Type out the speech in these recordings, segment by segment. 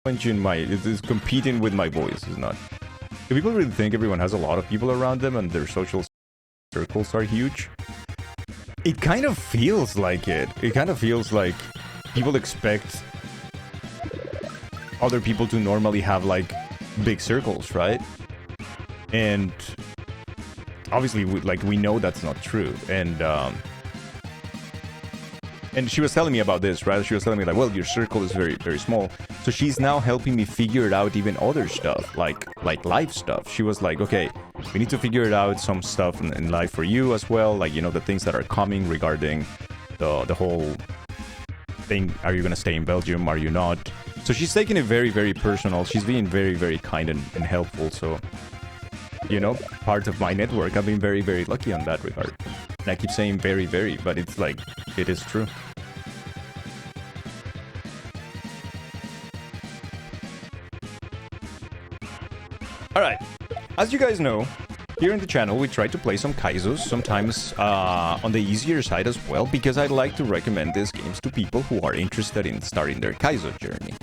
It is competing with my voice, is not. Do people really think everyone has a lot of people around them and their social circles are huge? It kind of feels like it. It kind of feels like people expect other people to normally have like big circles, right? And obviously, we know that's not true. And she was telling me about this, right? She was telling me like, well, your circle is very, very small. So she's now helping me figure it out, even other stuff, like life stuff. She was like, okay, we need to figure it out, some stuff in life for you as well. Like, you know, the things that are coming regarding the whole thing. Are you going to stay in Belgium? Are you not? So she's taking it very, very personal. She's being very, very kind and helpful. So, you know, part of my network. I've been very, very lucky on that regard. And I keep saying very, very, but it's like, it is true. Alright, as you guys know, here in the channel we try to play some Kaizos, sometimes on the easier side as well, because I like to recommend these games to people who are interested in starting their Kaizo journey.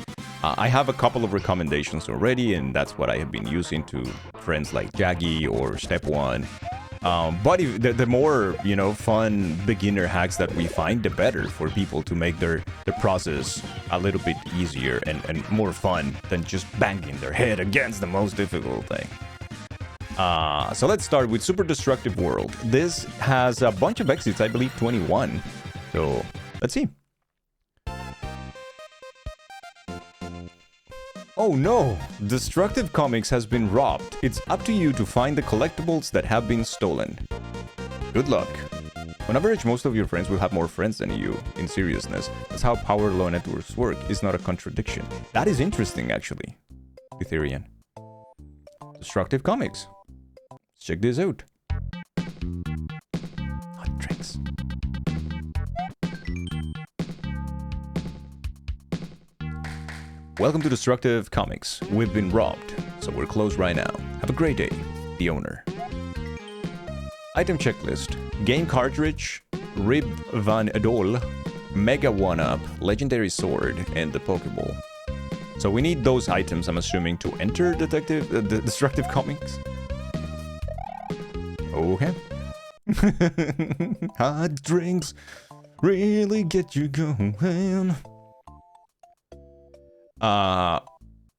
I have a couple of recommendations already, and that's what I have been using to friends like Jaggy or Step One. But the more, you know, fun beginner hacks that we find, the better for people to make the process a little bit easier and more fun than just banging their head against the most difficult thing. So let's start with Super Destructive World. This has a bunch of exits, I believe 21. So let's see. Oh no! Destructive Comics has been robbed. It's up to you to find the collectibles that have been stolen. Good luck. On average, most of your friends will have more friends than you. In seriousness, that's how power law networks work. It's not a contradiction. That is interesting, actually. Ethereum. Destructive Comics. Let's check this out. Hot drinks. Welcome to Destructive Comics. We've been robbed, so we're closed right now. Have a great day. The owner. Item checklist. Game cartridge, Rib Van Adol, Mega 1-Up, Legendary Sword, and the Pokeball. So we need those items, I'm assuming, to enter Destructive Comics. Okay. Hot drinks really get you going.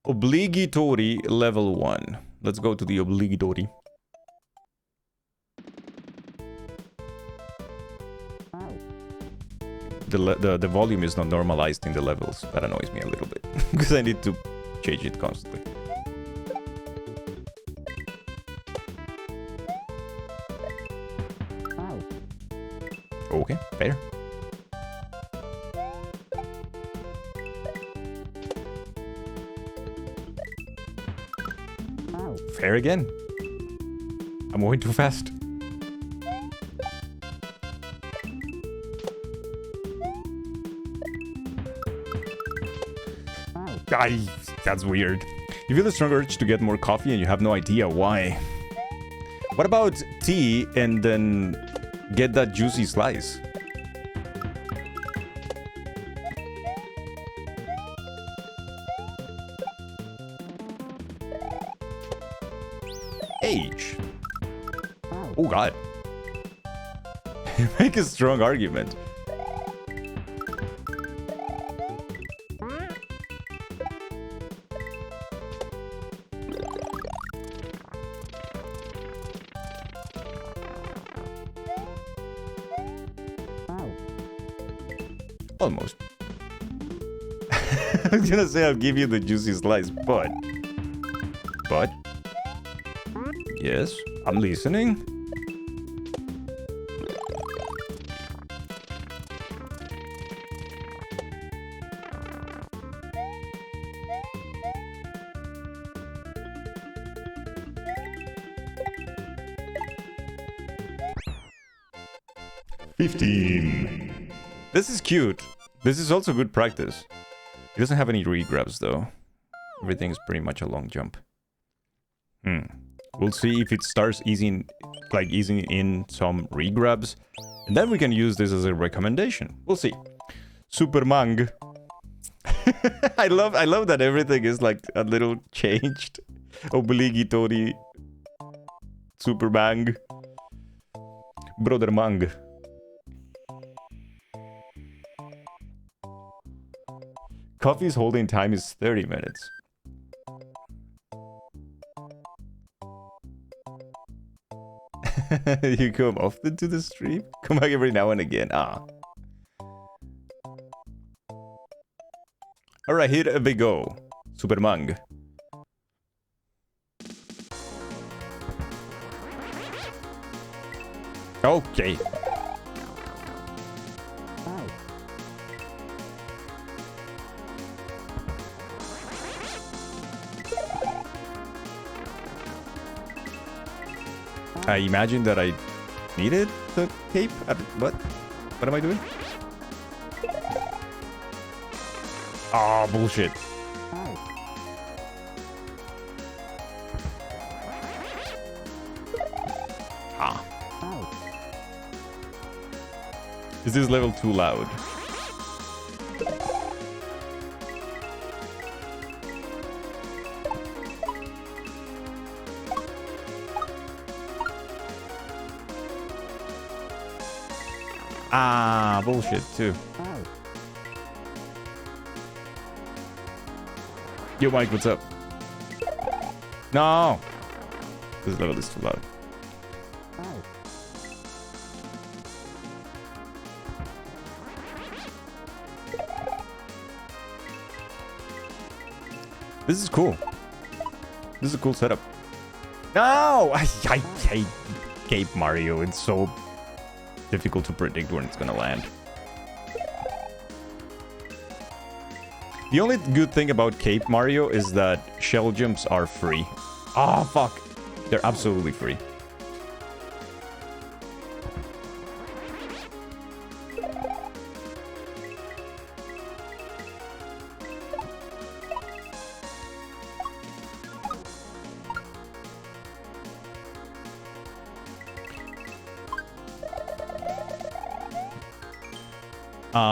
Obligatory level 1. Let's go to the obligatory. The volume is not normalized in the levels. That annoys me a little bit because I need to change it constantly. Okay, fair. Fair again. I'm going too fast. That's weird. You feel a strong urge to get more coffee and you have no idea why. What about tea and then get that juicy slice? Age. Oh god. Make a strong argument. Almost. I was gonna say I'll give you the juicy slice, but... Yes, I'm listening. This is cute. This is also good practice. It doesn't have any regrabs though. Everything's pretty much a long jump. We'll see if it starts easing in some regrabs. And then we can use this as a recommendation. We'll see. Super Mang. I love that everything is like a little changed. Obligatory. Super Mang. Brother Mang. Coffee's holding time is 30 minutes. You come often to the stream? Come back every now and again. Ah. Alright, here we go. Super Mang. Okay. I imagine that I needed the cape. What? What am I doing? Ah, oh, bullshit. Ah. Is this level too loud? Ah, bullshit too. Yo, Mike, what's up? No! This level is too loud. This is cool. This is a cool setup. No! I hate Cape Mario. It's so difficult to predict when it's gonna land. The only good thing about Cape Mario is that shell jumps are free. Ah, oh, fuck. They're absolutely free.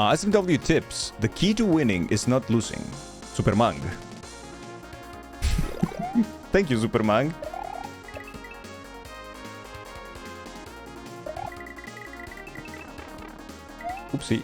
SMW tips. The key to winning is not losing. Super Mang. Thank you, Super Mang. Oopsie.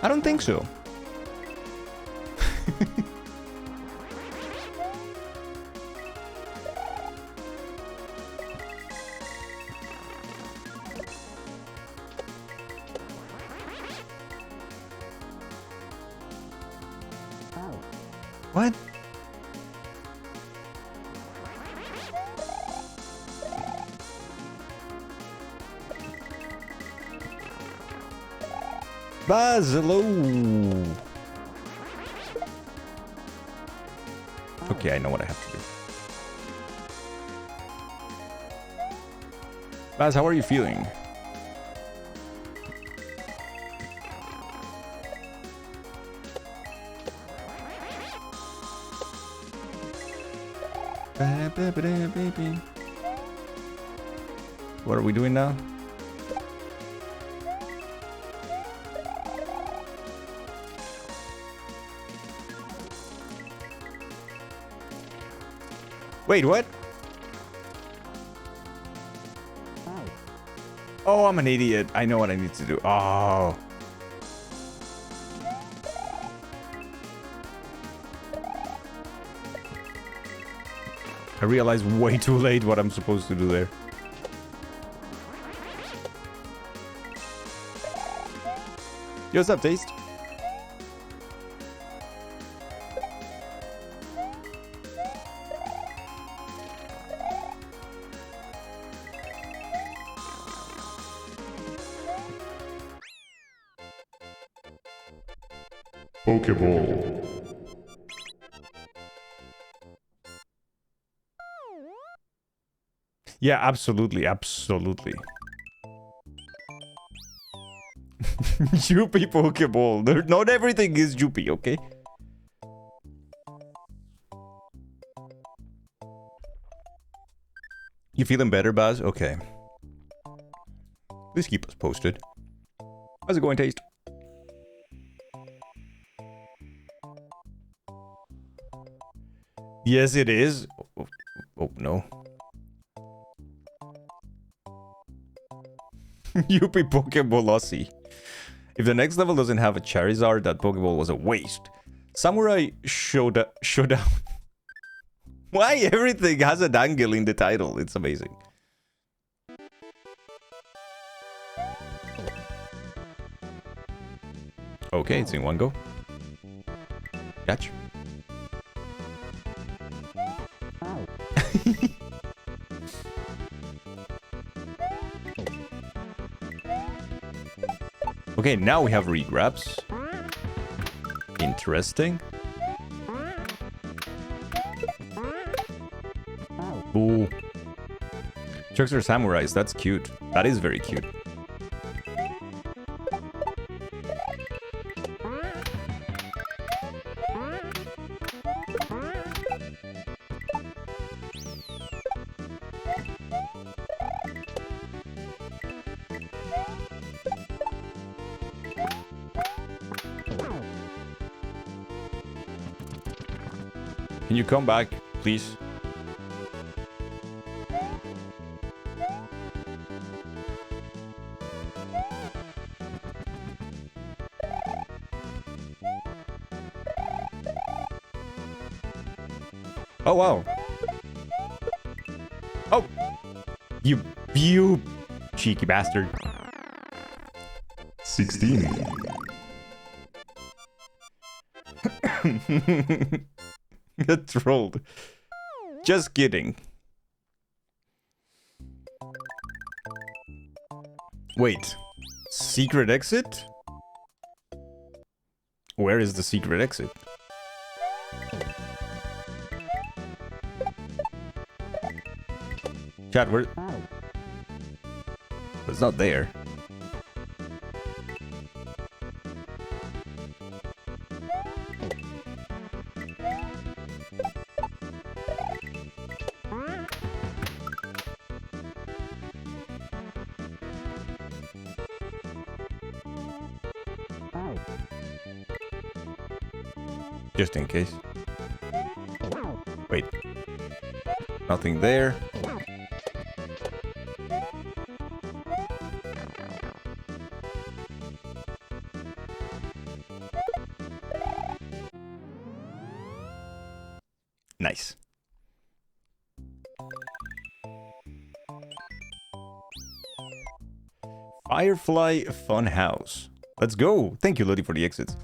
I don't think so. What? Basilo. Okay, I know what I have to do. Baz, how are you feeling? What are we doing now? Wait, what? Oh, I'm an idiot. I know what I need to do. Oh. I realized way too late what I'm supposed to do there. Yo, what's up, Taste? Pokeball. Yeah, absolutely, absolutely. Juppie Pokeball. Not everything is Juppie, okay? You feeling better, Baz? Okay. Please keep us posted. How's it going, Taste? Yes, it is. Oh no. Yuppie Pokeball Aussie. If the next level doesn't have a Charizard, that Pokeball was a waste. Samurai Showdown. Why everything has a dangle in the title? It's amazing. Okay, it's in one go. Catch. Okay, now we have regrabs. Interesting. Ooh. Chucks are samurais, that's cute. That is very cute. Can you come back, please? Oh, wow. Oh! You cheeky bastard. 16. Get trolled. Just kidding. Wait. Secret exit? Where is the secret exit? Chat, where? It's not there. Just in case. Wait. Nothing there. Nice. Firefly Funhouse. Let's go. Thank you, Lodi, for the exits.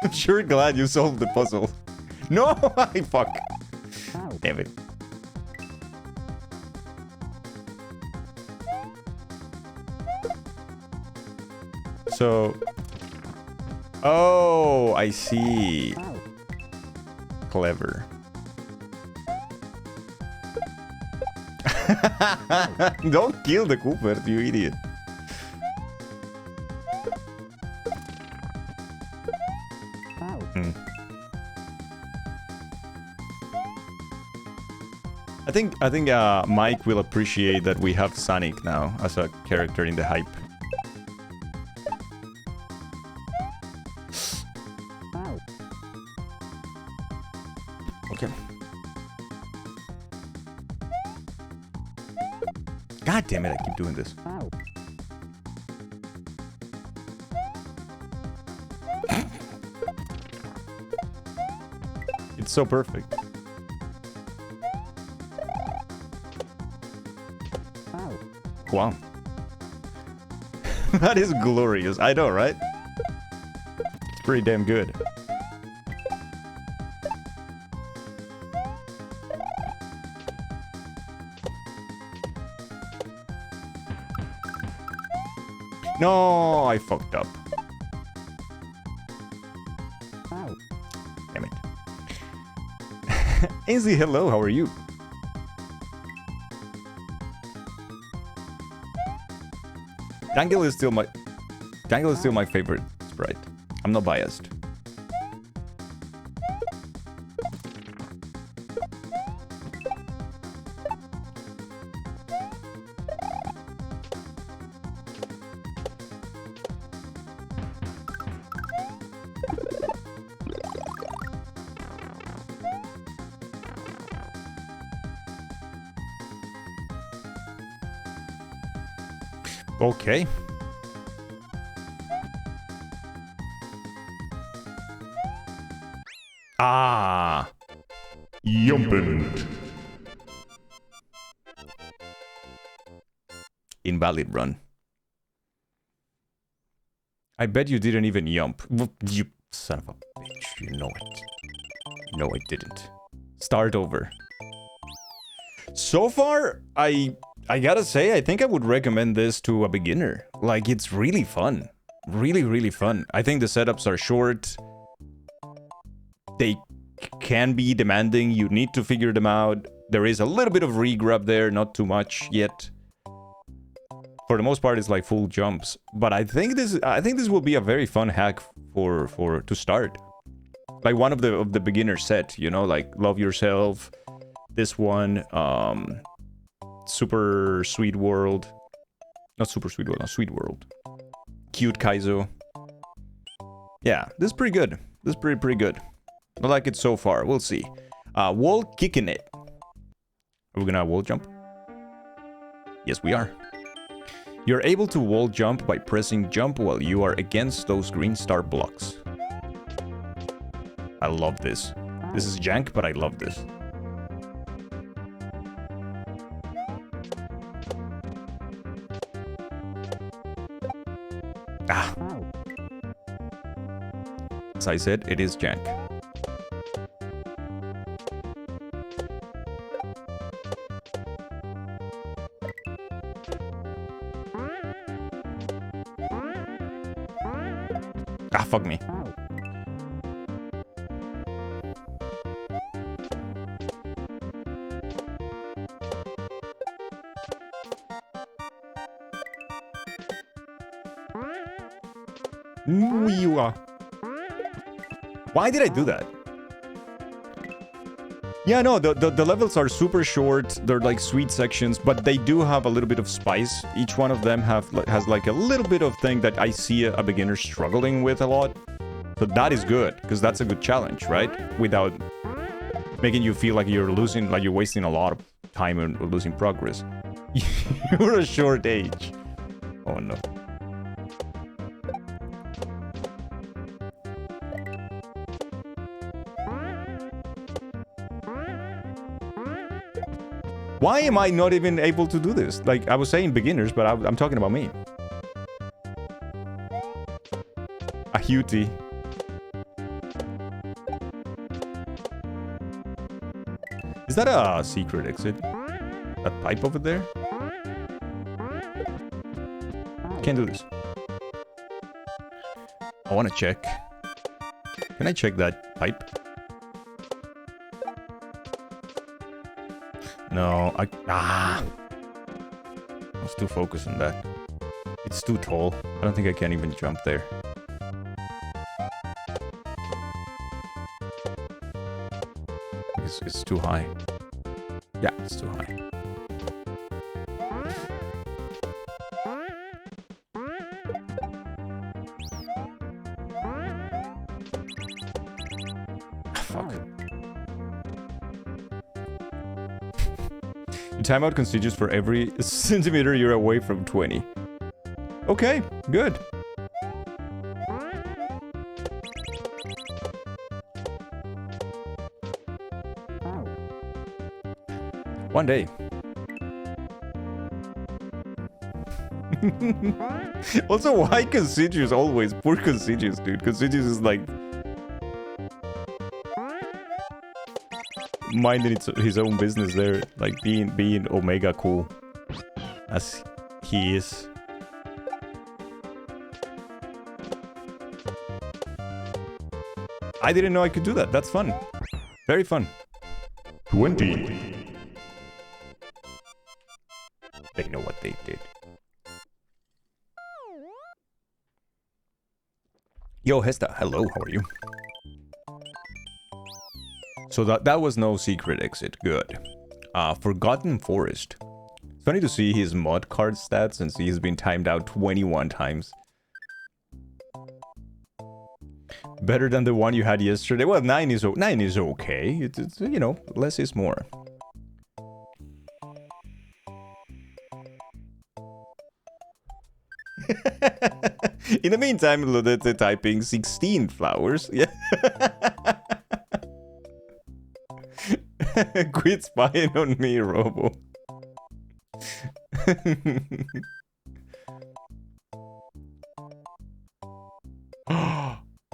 I'm sure glad you solved the puzzle. No, I fuck. Damn it. So... Oh, I see. Clever. Don't kill the Cooper, you idiot. I think Mike will appreciate that we have Sonic now as a character in the hype. Okay. God damn it, I keep doing this. It's so perfect. Wow. That is glorious. I know, right? It's pretty damn good. No, I fucked up. Damn it. Ainsley, hello, how are you? Dangle is still my... Tangle is still my favorite sprite. I'm not biased. Okay. Ah. Jumping. Invalid run. I bet you didn't even jump. You son of a bitch. You know it. No, I didn't. Start over. So far, I gotta say, I think I would recommend this to a beginner. Like, it's really fun. Really, really fun. I think the setups are short. They can be demanding. You need to figure them out. There is a little bit of regrab there, not too much yet. For the most part, it's like full jumps. But I think this will be a very fun hack to start. Like one of the beginner set, you know, like Love Yourself. This one, Super Sweet World. Not Super Sweet World, not Sweet World. Cute Kaizo. Yeah, this is pretty good. This is pretty good. I like it so far. We'll see. Wall kicking it. Are we gonna wall jump? Yes, we are. You're able to wall jump by pressing jump while you are against those green star blocks. I love this. This is jank, but I love this. Ah. As I said, it is jank. Ah, fuck me. Why did I do that? Yeah, no, the levels are super short. They're like sweet sections, but they do have a little bit of spice. Each one of them has like a little bit of thing that I see a beginner struggling with a lot. So that is good, because that's a good challenge, right? Without making you feel like you're losing, like you're wasting a lot of time and losing progress. You're a short age. Oh no. Why am I not even able to do this? Like, I was saying beginners, but I'm talking about me. A hutie. Is that a secret exit? That pipe over there? Can't do this. I want to check. Can I check that pipe? No, I was too focused on that. It's too tall. I don't think I can even jump there. It's too high. Yeah, it's too high. Fuck. You time out constitutes for every centimeter you're away from 20. Okay, good. One day. Also, why Consigious always? Poor Consigious, dude. Consigious is like minding his own business there, like being Omega cool as he is. I didn't know I could do that. That's fun. Very fun. 20. They know what they did. Yo, Hesta, hello, how are you? So that was no secret exit, good. Forgotten Forest. It's funny to see his mod card stats and see he's been timed out 21 times. Better than the one you had yesterday. Well, 9 is okay. It's you know, less is more. In the meantime, Ludette typing 16 flowers. Yeah. Quit spying on me, Robo. I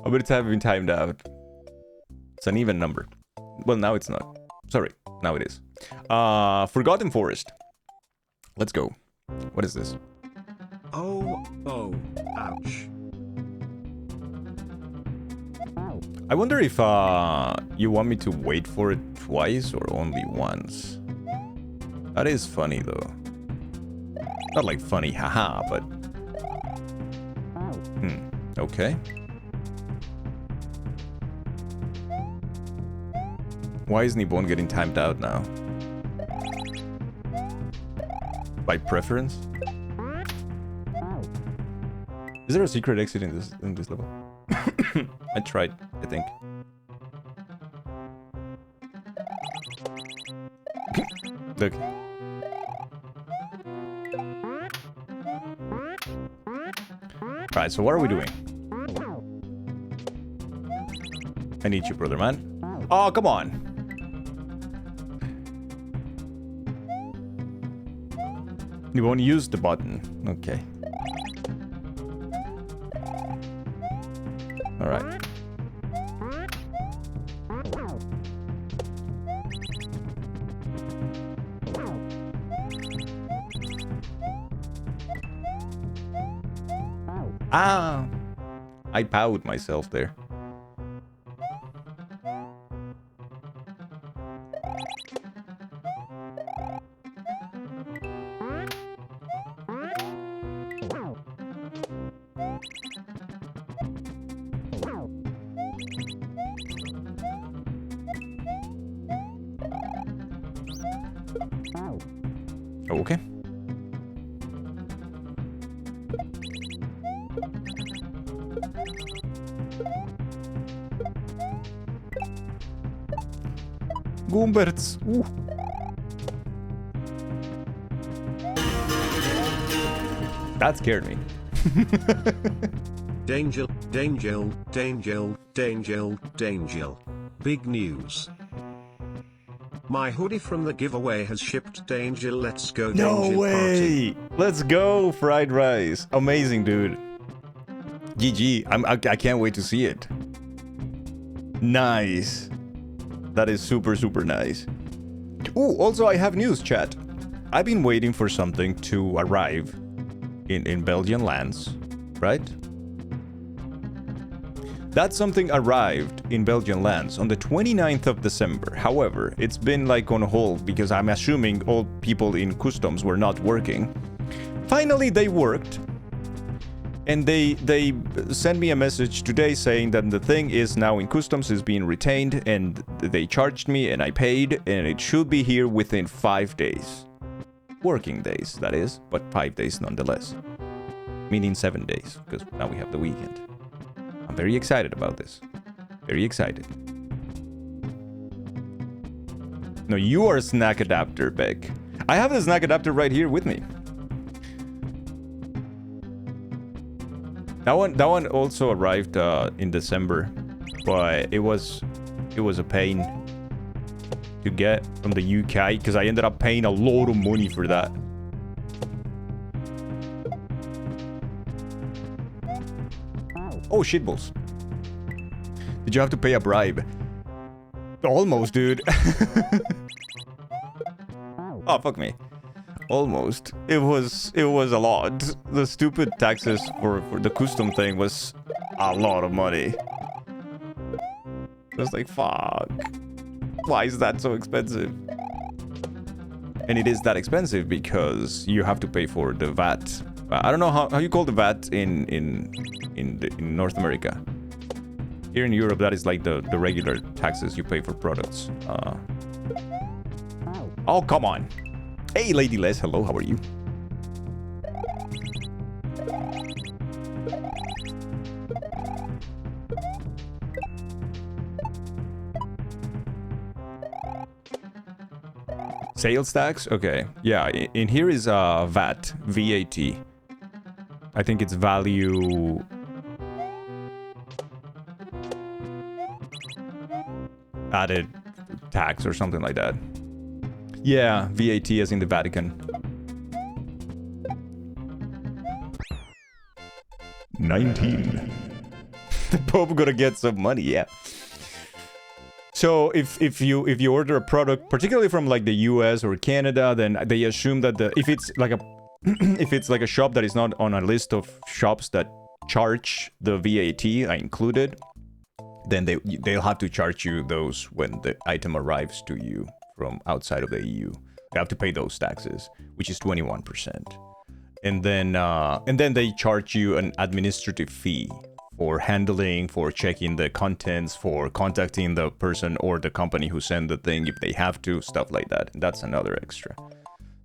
bet it's having timed out. It's an even number. Well, now it's not. Sorry, now it is. Forgotten Forest. Let's go. What is this? Oh, ouch. I wonder if you want me to wait for it twice or only once. That is funny though. Not like funny, haha, but... okay. Why is Nibon getting timed out now? By preference? Is there a secret exit in this level? I tried, I think. Look. Right, so what are we doing? I need you, brother man. Oh, come on. You won't use the button. Okay. Alright. Ah! I powed myself there. Okay. Goomberts. Ooh. That scared me. Danger, danger, danger, danger, danger. Big news. My hoodie from the giveaway has shipped. Danger, let's go. Danger No way! party. Let's go, fried rice. Amazing, dude. GG. I can't wait to see it. Nice. That is super, super nice. Ooh, also I have news, chat. I've been waiting for something to arrive in Belgian lands, right? That something arrived in Belgian lands on the 29th of December. However, it's been like on hold because I'm assuming all people in customs were not working. Finally, they worked. And they sent me a message today saying that the thing is now in customs, is being retained, and they charged me and I paid, and it should be here within 5 days. Working days, that is, but 5 days nonetheless. Meaning 7 days, because now we have the weekend. I'm very excited about this. Very excited. No, you are a snack adapter, Beck. I have the snack adapter right here with me. That one also arrived in December, but it was a pain to get from the UK because I ended up paying a lot of money for that. Oh, shitballs. Did you have to pay a bribe? Almost, dude. Oh, fuck me. Almost. It was a lot. The stupid taxes for the custom thing was a lot of money. It was like, fuck. Why is that so expensive? And it is that expensive because you have to pay for the VAT. I don't know how you call the VAT in North America. Here in Europe, that is like the regular taxes you pay for products. Oh, come on. Hey, Lady Les. Hello, how are you? Sales tax? Okay. Yeah, in here is VAT. VAT. I think it's value... added tax or something like that. Yeah, VAT as in the Vatican. 19. The Pope gonna get some money, yeah. So if you order a product, particularly from like the US or Canada, then they assume that if it's like a if it's like a shop that is not on a list of shops that charge the VAT included, then they'll have to charge you those when the item arrives to you from outside of the EU. You have to pay those taxes, which is 21%. And then they charge you an administrative fee for handling, for checking the contents, for contacting the person or the company who sent the thing if they have to, stuff like that. And that's another extra.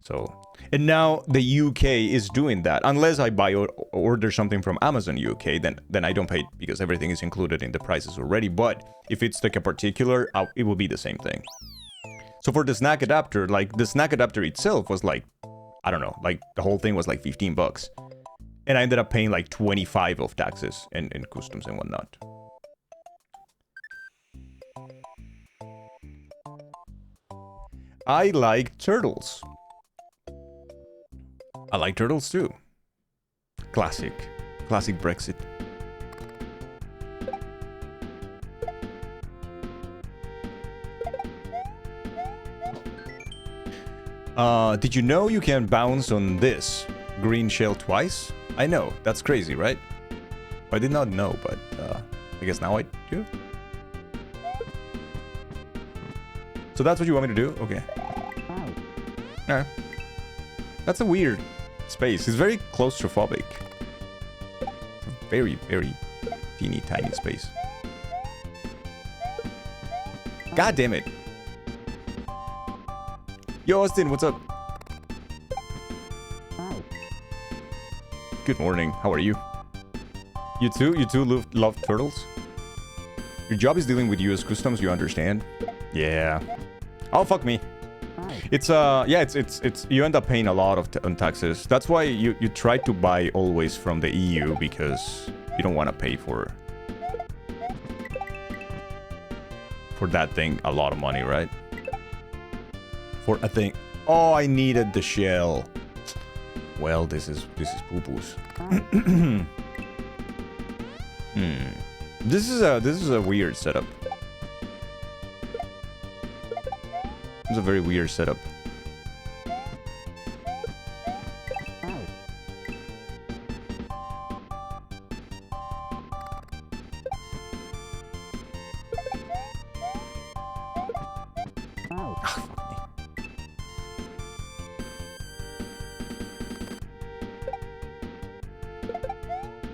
So, and now the UK is doing that. Unless I buy or order something from Amazon UK, then I don't pay because everything is included in the prices already. But if it's like a particular, it will be the same thing. So for the snack adapter, like the snack adapter itself was like, I don't know, like the whole thing was like 15 bucks. And I ended up paying like 25 of taxes and customs and whatnot. I like turtles. I like turtles too. Classic. Classic Brexit. Did you know you can bounce on this green shell twice? I know, that's crazy, right? I did not know, but I guess now I do. So that's what you want me to do? Okay. Alright. That's a weird space. It's very claustrophobic. It's a very, very teeny tiny space. God damn it. Yo, Austin, what's up? Good morning. How are you? You too love turtles? Your job is dealing with US customs, you understand? Yeah. Oh, fuck me. It's yeah, it's you end up paying a lot of on taxes. That's why you try to buy always from the EU, because you don't want to pay for that thing a lot of money, right? For a thing. Oh, I needed the shell. Well, this is poo-poos. This is a weird setup. It's a very weird setup.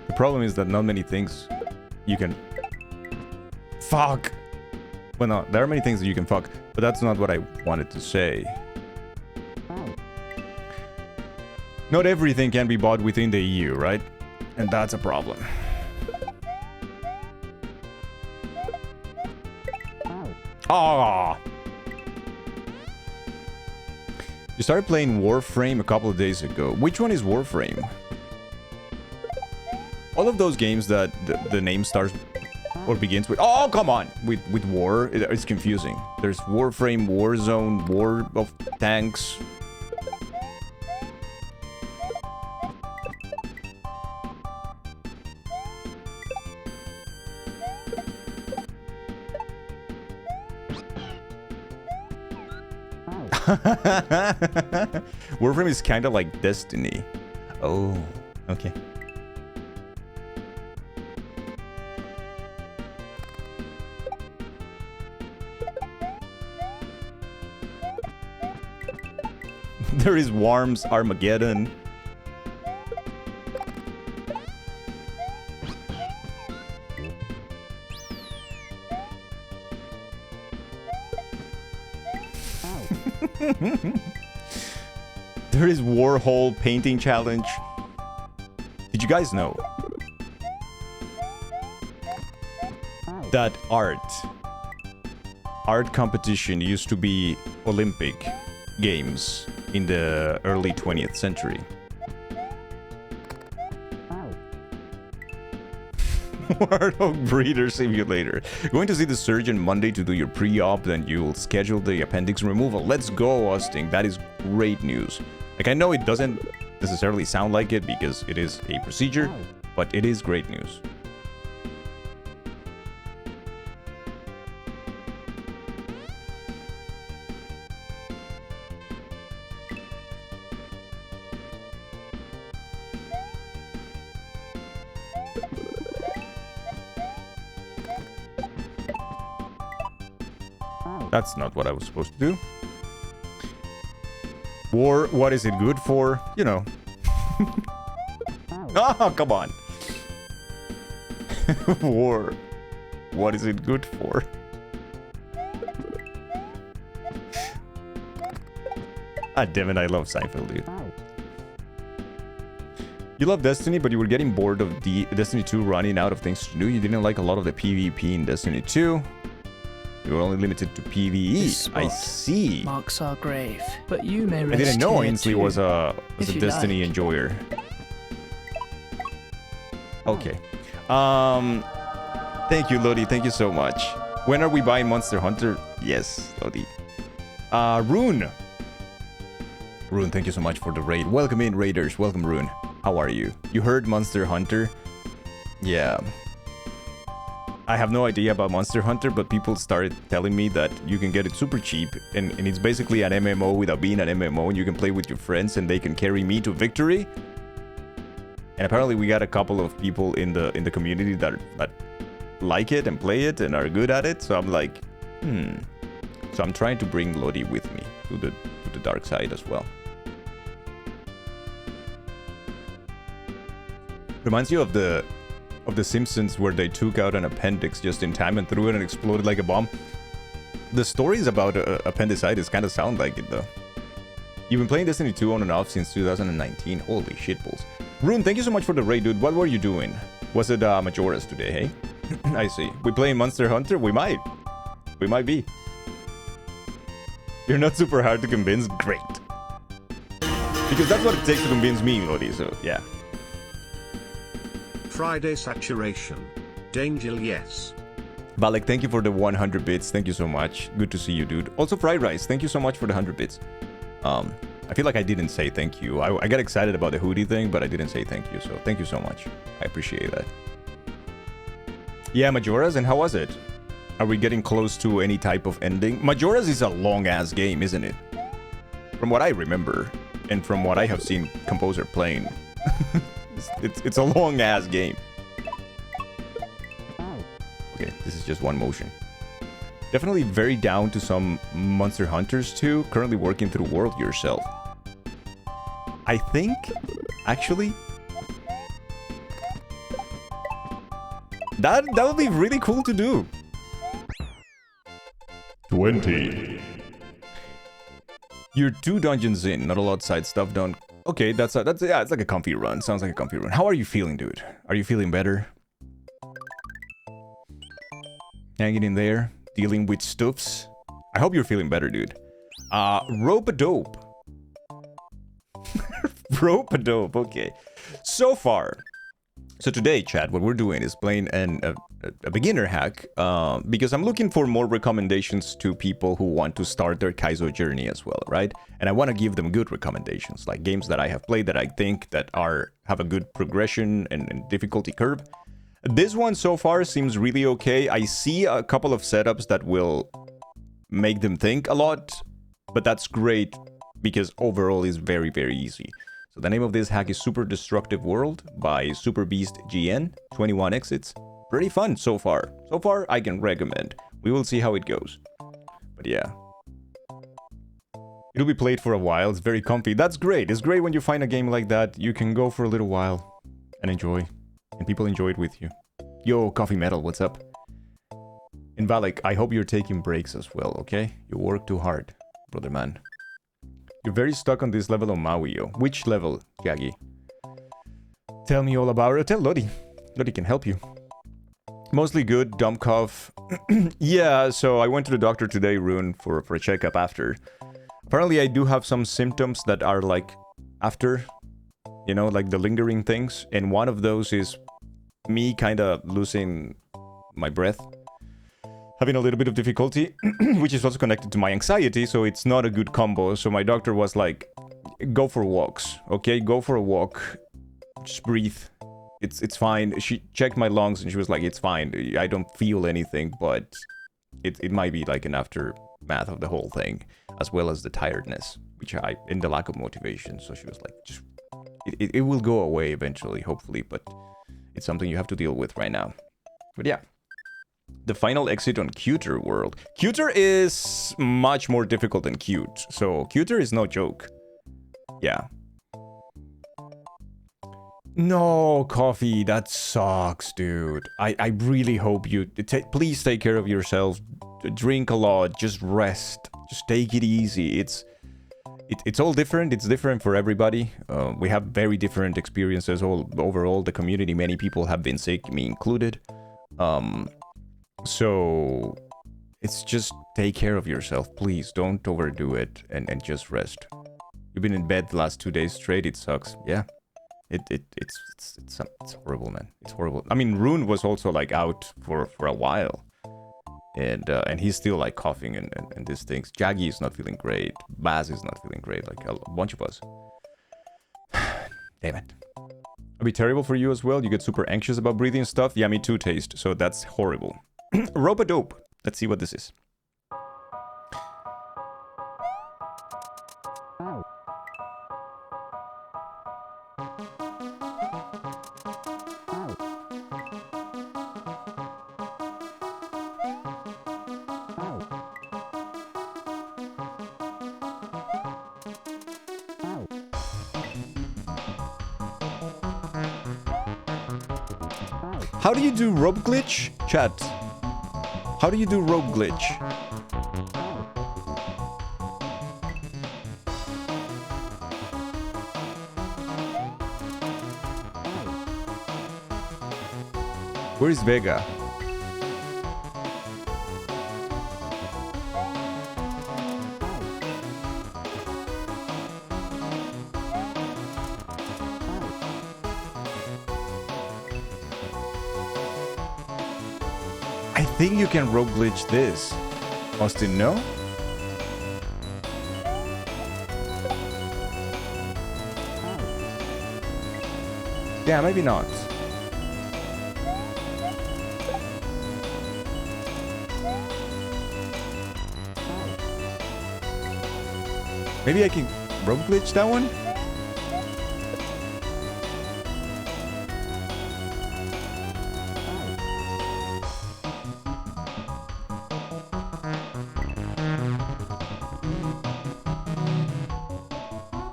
The problem is that not many things you can... Fuck! Well, no, there are many things that you can fuck, but that's not what I wanted to say. Not everything can be bought within the EU, right? And that's a problem. Ah! You started playing Warframe a couple of days ago. Which one is Warframe? All of those games that the name starts or begins with... Oh, come on! With war, it's confusing. There's Warframe, Warzone, War of Tanks. Warframe is kind of like Destiny. Oh, okay. There is Worms Armageddon. There is Warhol painting challenge. Did you guys know that art competition used to be Olympic Games in the early 20th century? Warthog Breeder Simulator. Going to see the surgeon Monday to do your pre-op, then you'll schedule the appendix removal. Let's go, Austin. That is great news. Like, I know it doesn't necessarily sound like it because it is a procedure, but it is great news. That's not what I was supposed to do. War, what is it good for? You know. Oh, come on. War, what is it good for? Ah, damn it, I love Seinfeld, dude. You love Destiny, but you were getting bored of the Destiny 2 running out of things to do. You didn't like a lot of the PvP in Destiny 2. You were only limited to PvE. I see. Marks our grave, but you may rest I didn't know here Ainsley too, was a Destiny like. enjoyer. Okay. Thank you, Lodi. Thank you so much. When are we buying Monster Hunter? Yes, Lodi. Rune. Rune, thank you so much for the raid. Welcome in, raiders. Welcome, Rune. How are you? You heard Monster Hunter? Yeah. I have no idea about Monster Hunter, but people started telling me that you can get it super cheap, and it's basically an MMO without being an MMO, and you can play with your friends, and they can carry me to victory. And apparently we got a couple of people in the community that like it and play it and are good at it, so I'm like, So I'm trying to bring Lodi with me to the dark side as well. Reminds you of the Simpsons where they took out an appendix just in time and threw it and exploded like a bomb. The stories about appendicitis kind of sound like it though. You've been playing Destiny 2 on and off since 2019. Holy shitballs. Rune, thank you so much for the raid, dude. What were you doing? Was it Majora's today, hey? I see. We playing Monster Hunter? We might. We might be. You're not super hard to convince? Great. Because that's what it takes to convince me, Lodi, so yeah. Friday saturation. Danger, yes. Valek, thank you for the 100 bits. Thank you so much. Good to see you, dude. Also, Fried Rice, thank you so much for the 100 bits. I feel like I didn't say thank you. I got excited about the hoodie thing, but I didn't say thank you. So thank you so much. I appreciate that. Yeah, Majora's, and how was it? Are we getting close to any type of ending? Majora's is a long-ass game, isn't it? From what I remember, and from what I have seen Composer playing, it's a long-ass game. Okay, this is just one motion. Definitely very down to some Monster Hunters too. Currently working through World Yourself. I think, actually, that would be really cool to do. 20. You're 2 dungeons in, not a lot of side stuff done. Okay, that's yeah, it's like a comfy run. Sounds like a comfy run. How are you feeling, dude? Are you feeling better? Hanging in there, dealing with stuffs. I hope you're feeling better, dude. Rope-a-dope. Rope-a-dope, okay. So far. So today, chat, what we're doing is playing a beginner hack, because I'm looking for more recommendations to people who want to start their Kaizo journey as well, right? And I want to give them good recommendations, like games that I have played that I think that have a good progression and difficulty curve. This one so far seems really okay. I see a couple of setups that will make them think a lot, but that's great because overall it's very, very easy. So the name of this hack is Super Destructive World by Super Beast GN. 21 exits. Pretty fun so far. So far, I can recommend. We will see how it goes. But yeah. It'll be played for a while. It's very comfy. That's great. It's great when you find a game like that. You can go for a little while and enjoy. And people enjoy it with you. Yo, Coffee Metal, what's up? And Valek, I hope you're taking breaks as well, okay? You work too hard, brother man. You're very stuck on this level of Mauio. Which level, Jaggy? Tell me all about it. Tell Lodi. Lodi can help you. Mostly good, dumb cough. Yeah, so I went to the doctor today, Rune, for a checkup after. Apparently I do have some symptoms that are like after, you know, like the lingering things. And one of those is me kind of losing my breath. Having a little bit of difficulty, which is also connected to my anxiety, so it's not a good combo. So my doctor was like, go for walks, okay? Go for a walk. Just breathe. It's fine. She checked my lungs and she was like, it's fine. I don't feel anything, but it might be like an aftermath of the whole thing, as well as the tiredness, and the lack of motivation. So she was like, just, it will go away eventually, hopefully, but it's something you have to deal with right now. But yeah. The final exit on Cuter World. Cuter is much more difficult than Cute. So Cuter is no joke. Yeah. No, Coffee, that sucks, dude. I really hope you... please take care of yourself. Drink a lot. Just rest. Just take it easy. It's all different. It's different for everybody. We have very different experiences overall. The community, many people have been sick, me included. So it's just take care of yourself, please. Don't overdo it and just rest. You've been in bed the last 2 days straight. It sucks. Yeah. It's horrible, man. It's horrible. I mean, Rune was also like out for a while, and he's still like coughing and these things. Jaggy is not feeling great. Baz is not feeling great. Like a bunch of us. Damn it. It'll be terrible for you as well. You get super anxious about breathing stuff. Yeah, me too, Taste. So that's horrible. Robodope. Let's see what this is. How do you do rope glitch? Chat. How do you do rope glitch? Where is Vega? I think you can rope glitch this. Austin, no? Yeah, maybe not. Maybe I can rope glitch that one?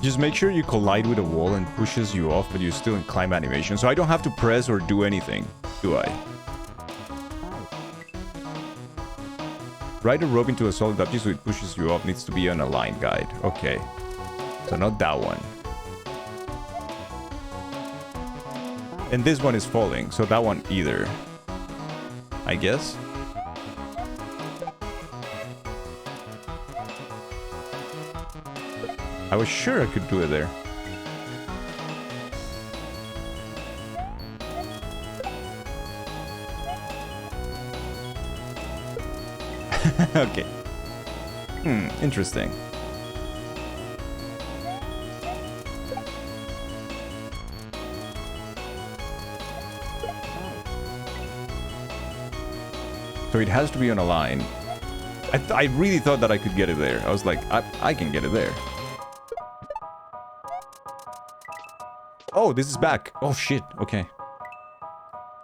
Just make sure you collide with a wall and pushes you off, but you're still in climb animation. So I don't have to press or do anything, do I? Ride a rope into a solid object so it pushes you off. Needs to be on a line guide. Okay. So not that one. And this one is falling, so that one either. I guess. I was sure I could do it there. Okay. Interesting. So it has to be on a line. I really thought that I could get it there. I was like, I can get it there. Oh, this is back. Oh, shit. Okay.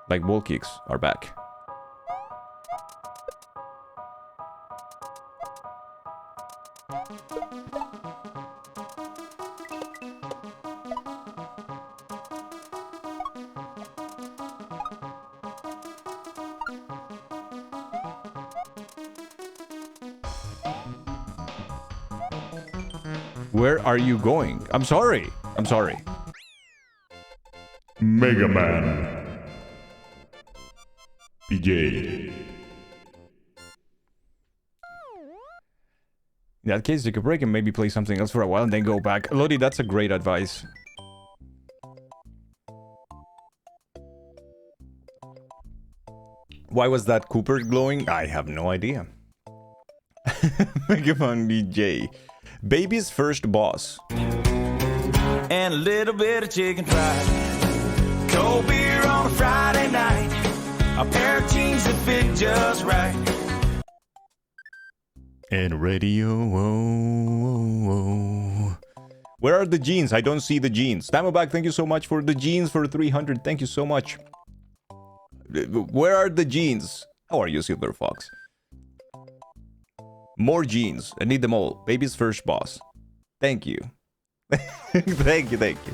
Like, wall kicks are back. Where are you going? I'm sorry. I'm sorry. Mega Man. PJ. In that case, take a break and maybe play something else for a while and then go back. Lodi, that's a great advice. Why was that Cooper glowing? I have no idea. Mega Man DJ. Baby's first boss. And a little bit of chicken fried. Cold beer on a Friday night. A pair of jeans that fit just right. And radio. Where are the jeans? I don't see the jeans. Diamondback, thank you so much for the jeans for 300. Thank you so much. Where are the jeans? How are you, Silver Fox? More jeans. I need them all. Baby's first boss. Thank you. Thank you, thank you.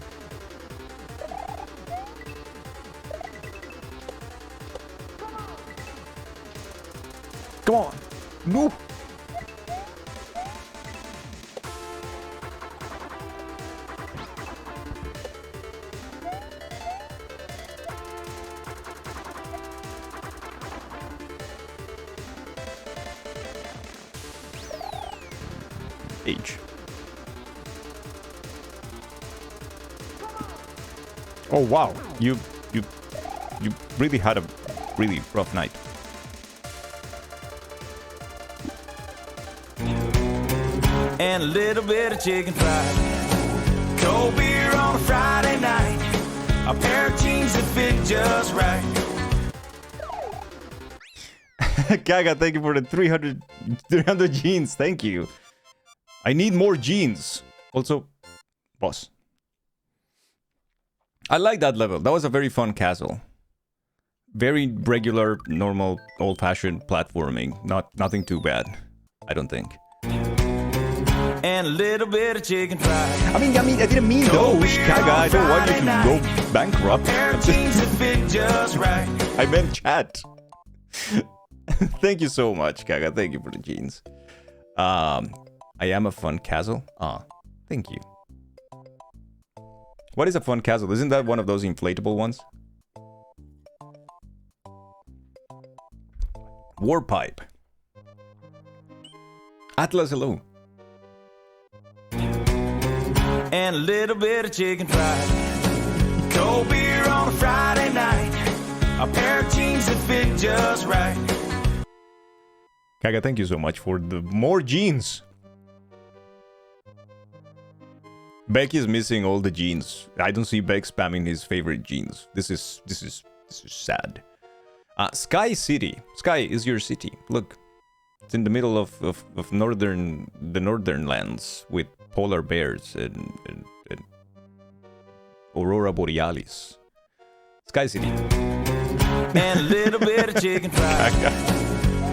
Come on. No. H. Oh wow, you really had a really rough night. And a little bit of chicken fried. Cold beer on a Friday night. A pair of jeans that fit just right. Gaga, thank you for the 300 jeans. Thank you. I need more jeans. Also, boss. I like that level. That was a very fun castle. Very regular, normal, old-fashioned platforming. Nothing too bad, I don't think. And a little bit of chicken fried. I didn't mean those, Gaga. I don't want you to go bankrupt. Pair of jeans that fit just right. I meant chat. Thank you so much, Gaga. Thank you for the jeans. I am a fun castle. Ah, thank you. What is a fun castle? Isn't that one of those inflatable ones? Warpipe. Atlas, hello. And a little bit of chicken fried. Cold beer on a Friday night. A pair of jeans that fit just right. Gaga, thank you so much for the more jeans. Beck is missing all the jeans. I don't see Beck spamming his favorite jeans. This is sad. Sky City. Sky is your city. Look, it's in the middle of the northern lands with polar bears and Aurora Borealis. Sky City. And a little bit of chicken fried.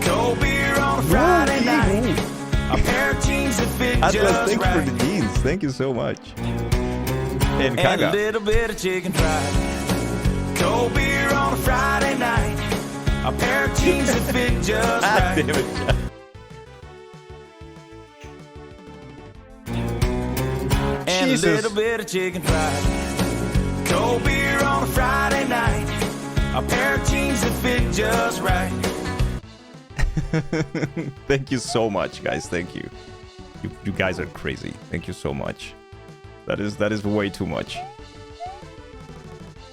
Cold beer on a Friday night. A pair of jeans that fit Atlas, just thank right. you for the jeans. Thank you so much. And And a Kaga. little bit of chicken fried. Cold beer on a Friday night. A pair of jeans that fit just right. Damn it, chat. And Jesus. a little bit of chicken fried. Cold beer on a Friday night. A pair of jeans that fit just right. Thank you so much, guys. Thank you. You guys are crazy. Thank you so much. That is way too much.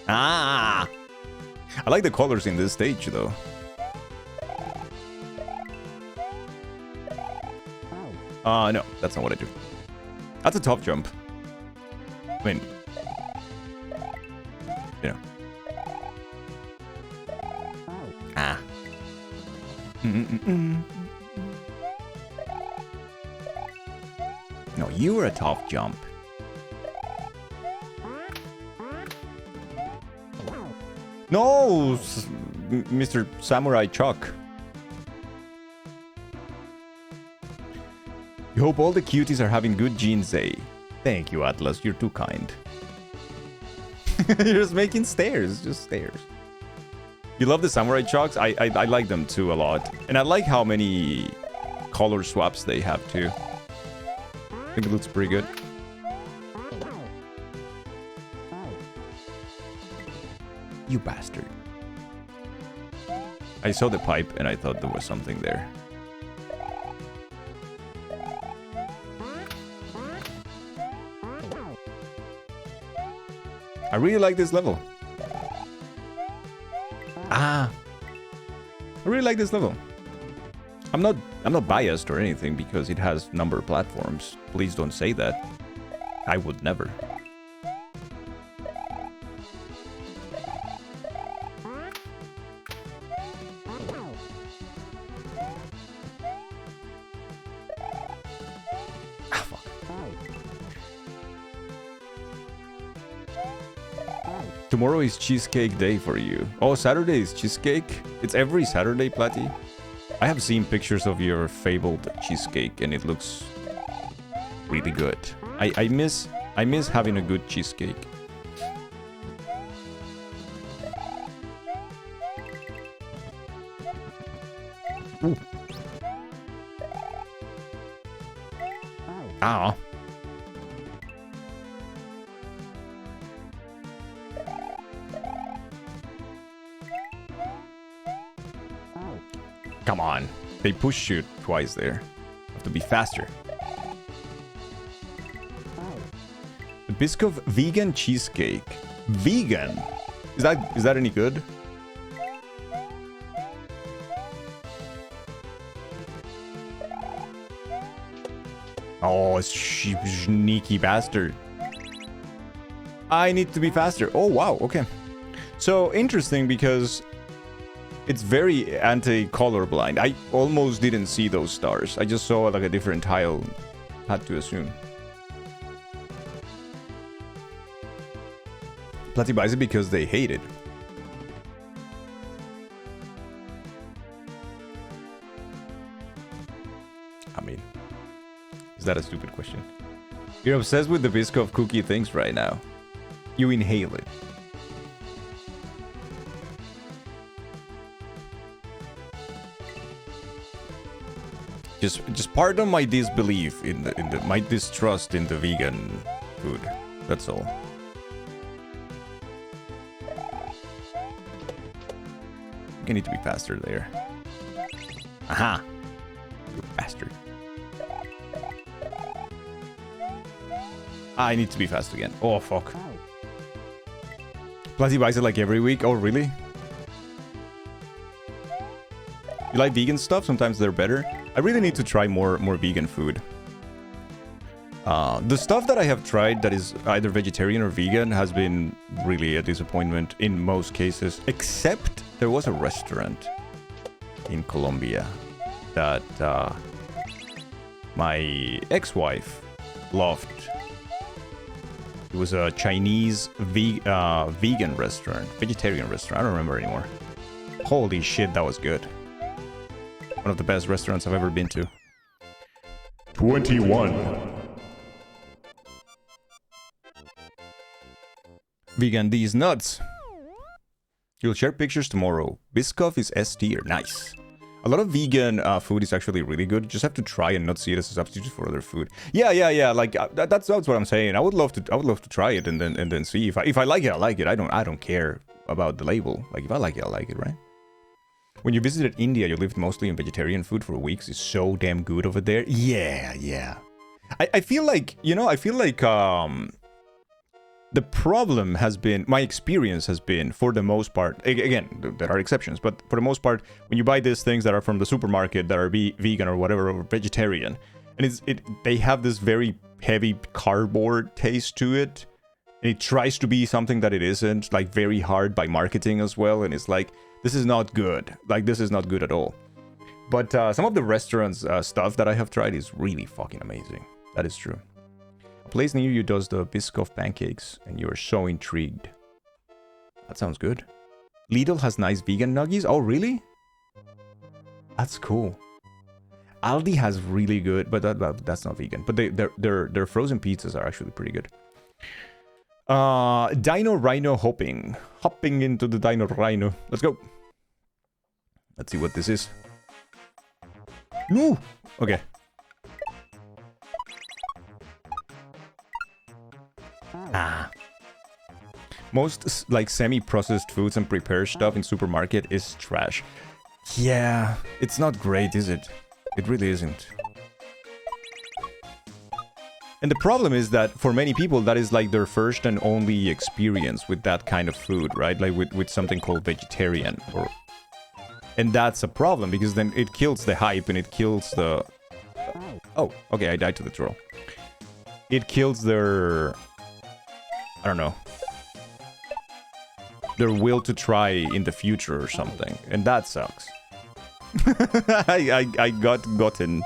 Ah! I like the colors in this stage, though. No, that's not what I do. That's a tough jump. I mean, you know. Ah. No, you were a tough jump. No, Mr. Samurai Chuck. You hope all the cuties are having good jeans day. Thank you, Atlas. You're too kind. You're just making stairs. Just stairs. You love the Samurai Chucks? I like them too a lot. And I like how many color swaps they have too. I think it looks pretty good. You bastard. I saw the pipe and I thought there was something there. I really like this level. I really like this level. I'm not biased or anything because it has number platforms. Please don't say that. I would never. Tomorrow is cheesecake day for you. Oh, Saturday is cheesecake? It's every Saturday, Platty? I have seen pictures of your fabled cheesecake and it looks really good. I miss having a good cheesecake. Ooh. Ah. Come on. They pushed you twice there. Have to be faster. The Biscoff vegan cheesecake. Vegan? Is that any good? Oh, sneaky bastard. I need to be faster. Oh, wow. Okay. So, interesting because it's very anti-colorblind. I almost didn't see those stars. I just saw like a different tile. Had to assume. Platty buys it because they hate it. I mean, is that a stupid question? You're obsessed with the Biscoff cookie things right now. You inhale it. Just pardon my disbelief in my distrust in the vegan food. That's all. I need to be faster there. Aha! You bastard. I need to be fast again. Oh, fuck. Platty buys it like every week. Oh, really? You like vegan stuff? Sometimes they're better. I really need to try more vegan food. The stuff that I have tried that is either vegetarian or vegan has been really a disappointment in most cases. Except there was a restaurant in Colombia that my ex-wife loved. It was a Chinese vegan restaurant. Vegetarian restaurant. I don't remember anymore. Holy shit, that was good. One of the best restaurants I've ever been to. 21. Vegan these nuts. You'll share pictures tomorrow. Biscoff is S tier. Nice. A lot of vegan food is actually really good. You just have to try and not see it as a substitute for other food. Yeah. Like that's what I'm saying. I would love to try it and then see if I like it. I like it. I don't care about the label. Like if I like it, I like it, right? When you visited India, you lived mostly on vegetarian food for weeks. It's so damn good over there. Yeah. I feel like, the problem has been, my experience has been, for the most part, again, there are exceptions, but for the most part, when you buy these things that are from the supermarket that are vegan or whatever, or vegetarian, and they have this very heavy cardboard taste to it. And it tries to be something that it isn't, like very hard by marketing as well, and it's like, this is not good. Like, this is not good at all. But some of the restaurants' stuff that I have tried is really fucking amazing. That is true. A place near you does the Biscoff pancakes, and you are so intrigued. That sounds good. Lidl has nice vegan nuggies. Oh, really? That's cool. Aldi has really good, but that's not vegan. But their frozen pizzas are actually pretty good. Dino Rhino hopping into the Dino Rhino. Let's go. Let's see what this is. No. Okay. Most like semi-processed foods and prepared stuff in supermarket is trash. Yeah, it's not great, is it? It really isn't. And the problem is that for many people, that is like their first and only experience with that kind of food, right? Like with something called vegetarian. And that's a problem, because then it kills the hype and it kills the... Oh, okay, I died to the troll. It kills their... I don't know. Their will to try in the future or something. And that sucks. I got gotten.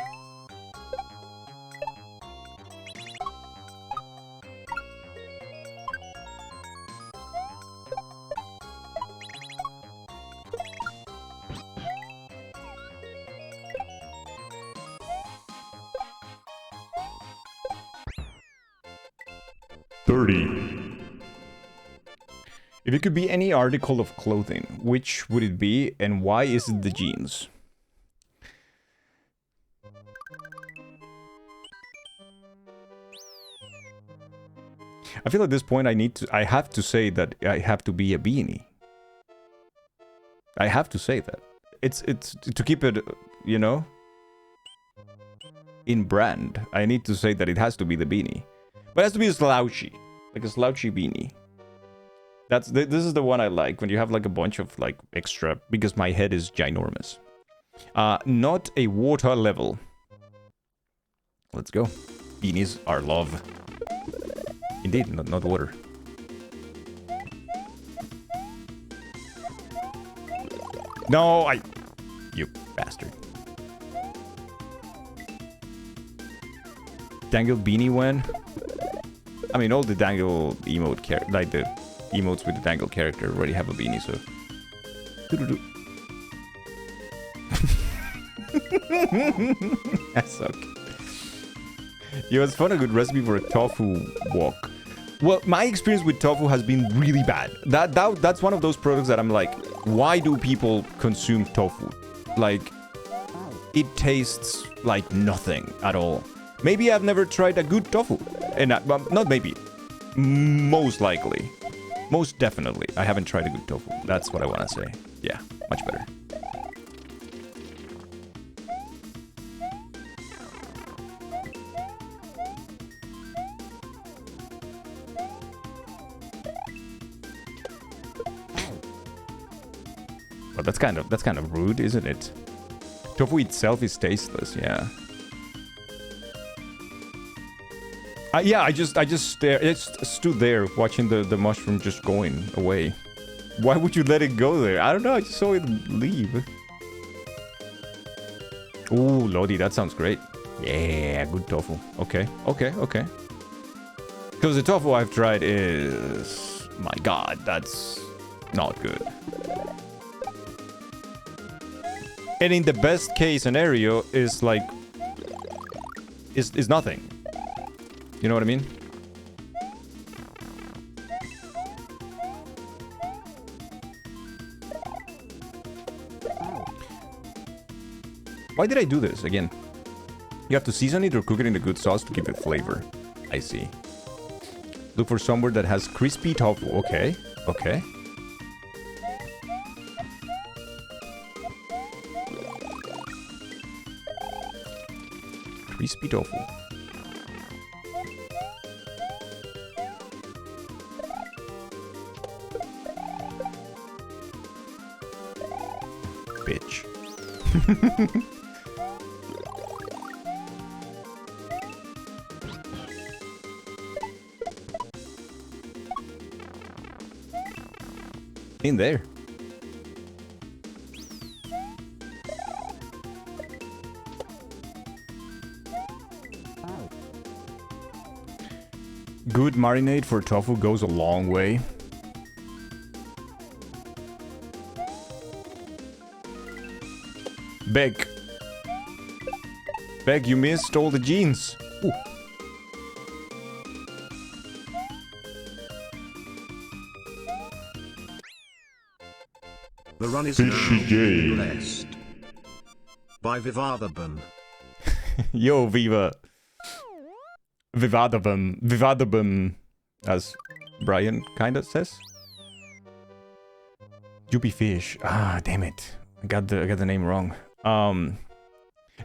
If it could be any article of clothing, which would it be, and why is it the jeans? I feel at this point I have to say that I have to be a beanie. I have to say that. It's to keep it, you know, in brand. I need to say that it has to be the beanie. But it has to be a slouchy. Like a slouchy beanie. This is the one I like, when you have like a bunch of like extra, because my head is ginormous. Not a water level. Let's go. Beanies are love. Indeed, not water. No, you bastard. Dangle beanie when? I mean, all the dangle emote like the emotes with the dangle character already have a beanie, so... I suck. Yo, it's fun, a good recipe for a tofu wok. Well, my experience with tofu has been really bad. That's one of those products that I'm like, why do people consume tofu? Like, it tastes like nothing at all. Maybe I've never tried a good tofu. And not maybe. Most likely. Most definitely. I haven't tried a good tofu. That's what I want to say. Yeah, much better. Well, that's kind of rude, isn't it? Tofu itself is tasteless, yeah. Yeah, I just stood there watching the mushroom just going away. Why would you let it go there? I don't know, I just saw it leave. Ooh, Lodi, that sounds great. Yeah, good tofu. Okay. Because the tofu I've tried is... My god, that's not good. And in the best case scenario is like... is nothing. You know what I mean? Why did I do this again? You have to season it or cook it in a good sauce to give it flavor. I see. Look for somewhere that has crispy tofu. Okay. Okay. Crispy tofu. Bitch. In there. Good marinade for tofu goes a long way. Beck. Beck, you missed all the jeans. Ooh. The run is Fishy game. blessed by Vivadaban. Yo, Viva. Vivadaban. Vivadaban, as Brian kinda says. Yuppie fish. Ah, damn it. I got the name wrong.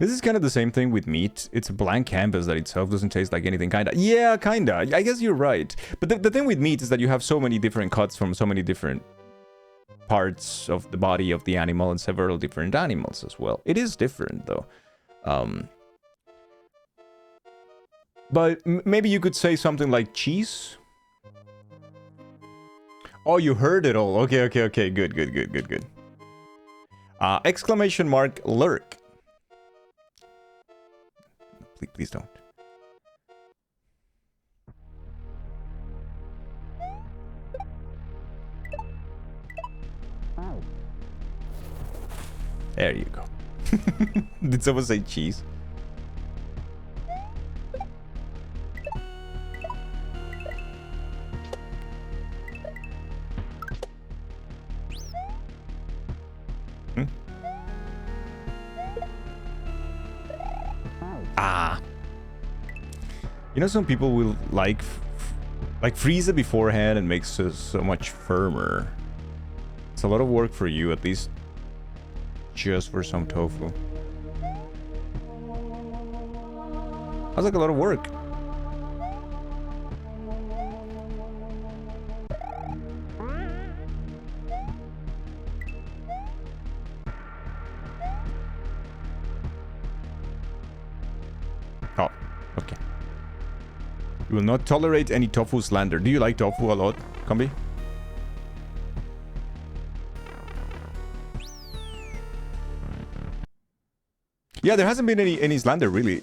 This is kind of the same thing with meat. It's a blank canvas that itself doesn't taste like anything, kinda. Yeah, kinda. I guess you're right. But the thing with meat is that you have so many different cuts from so many different parts of the body of the animal and several different animals as well. It is different, though. But maybe you could say something like cheese? Oh, you heard it all. Okay. Good. Exclamation mark lurk. Please don't. There you go. Did someone say cheese? You know, some people will like freeze it beforehand and makes it so much firmer. It's a lot of work for you, at least just for some tofu. That's like a lot of work. Oh, okay. You will not tolerate any tofu slander. Do you like tofu a lot, Combi? Yeah, there hasn't been any slander, really.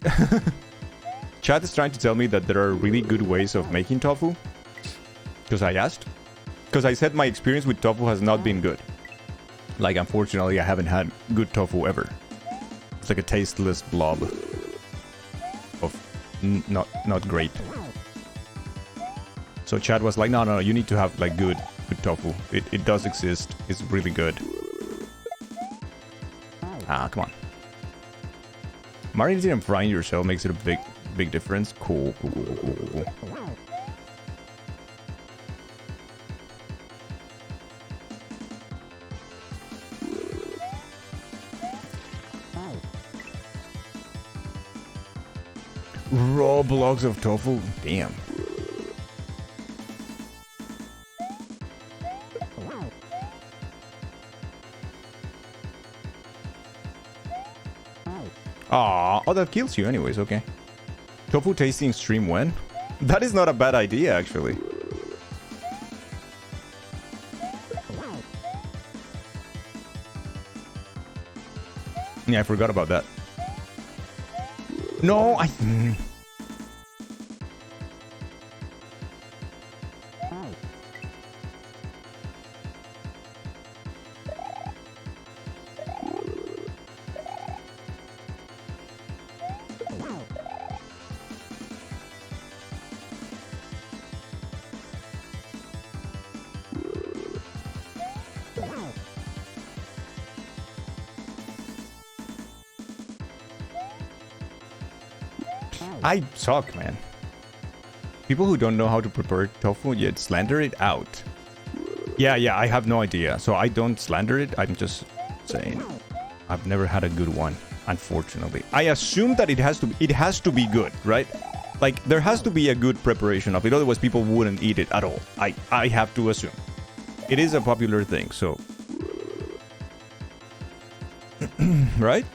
Chat is trying to tell me that there are really good ways of making tofu. Because I asked. Because I said my experience with tofu has not been good. Like, unfortunately, I haven't had good tofu ever. It's like a tasteless blob of not great. So Chad was like, no, you need to have like good tofu. It does exist. It's really good. Ah, come on. Marinating and frying yourself makes it a big difference. Cool. Raw blocks of tofu? Damn. Oh, that kills you anyways, okay. Tofu tasting stream when? That is not a bad idea, actually. Yeah, I forgot about that. No, I suck, man. People who don't know how to prepare tofu yet slander it out. Yeah, I have no idea. So I don't slander it. I'm just saying. I've never had a good one, unfortunately. I assume that it has to be good, right? Like, there has to be a good preparation of it. Otherwise, people wouldn't eat it at all. I have to assume. It is a popular thing, so... right?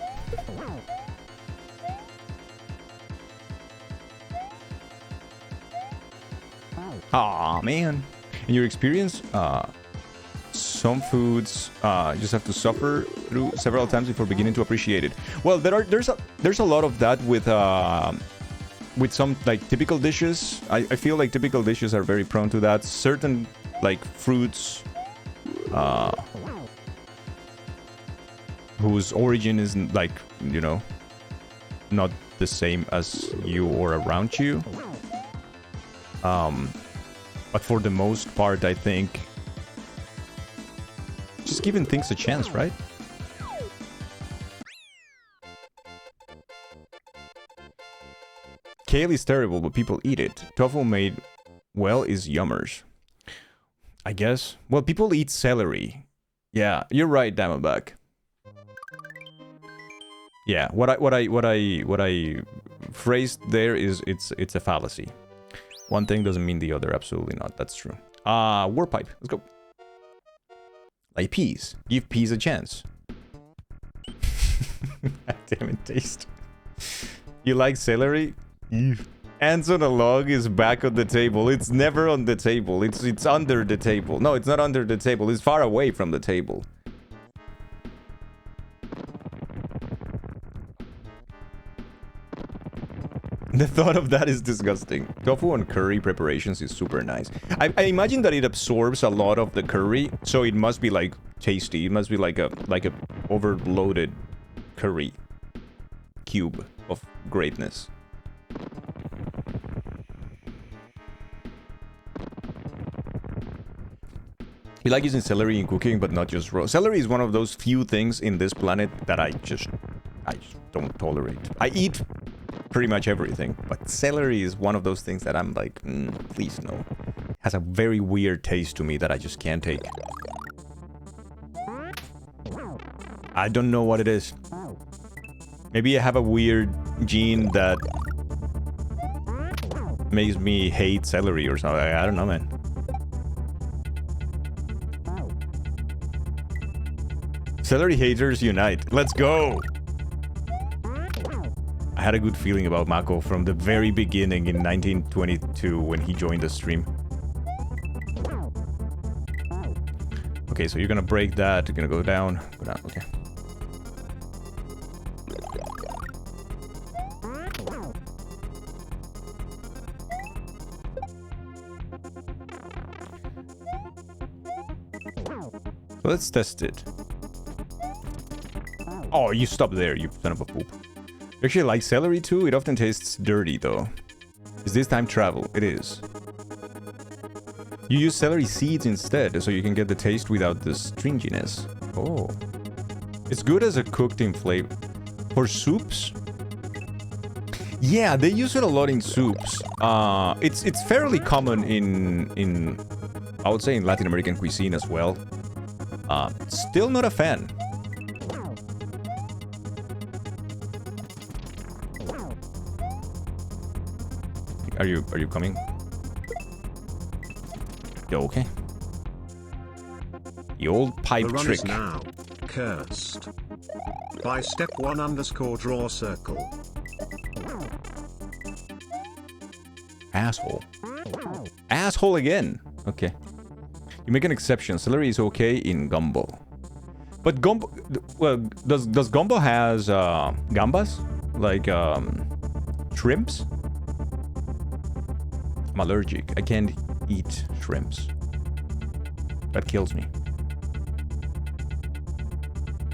Aw, man. In your experience, some foods you just have to suffer through several times before beginning to appreciate it. Well, there's a lot of that with some like typical dishes. I feel like typical dishes are very prone to that. Certain like fruits whose origin isn't like, you know, not the same as you or around you. But for the most part, I think just giving things a chance, right? Kale is terrible, but people eat it. Tofu made well is yummers. I guess. Well, people eat celery. Yeah, you're right, Diamondback. Yeah, what I phrased there is it's a fallacy. One thing doesn't mean the other. Absolutely not. That's true. Warpipe. Let's go. Like peas. Give peas a chance. Damn it, taste. You like celery? Ants on a log is back on the table. It's never on the table. It's under the table. No, it's not under the table. It's far away from the table. The thought of that is disgusting. Tofu on curry preparations is super nice. I imagine that it absorbs a lot of the curry, so it must be like tasty. It must be like a overloaded curry cube of greatness. We like using celery in cooking, but not just raw. Celery is one of those few things in this planet that I just don't tolerate. I eat pretty much everything, but celery is one of those things that I'm like, please no. It has a very weird taste to me that I just can't take. I don't know what it is. Maybe I have a weird gene that makes me hate celery or something. I don't know, man. Celery haters unite. Let's go! I had a good feeling about Mako from the very beginning in 1922 when he joined the stream. Okay, so you're gonna break that. You're gonna go down. Go down, okay. So let's test it. Oh, you stop there, you son of a poop. You actually like celery too? It often tastes dirty though. Is this time travel? It is. You use celery seeds instead, so you can get the taste without the stringiness. Oh. It's good as a cooked in flavor. For soups? Yeah, they use it a lot in soups. It's fairly common in I would say in Latin American cuisine as well. Still not a fan. Are you coming? Yo, okay. The old pipe The run trick. is now cursed. By step 1 _ draw circle. Asshole. Asshole again. Okay. You make an exception. Celery is okay in gumbo. But gumbo... Well, does gumbo has gambas? Like shrimps? I'm allergic. I can't eat shrimps. That kills me.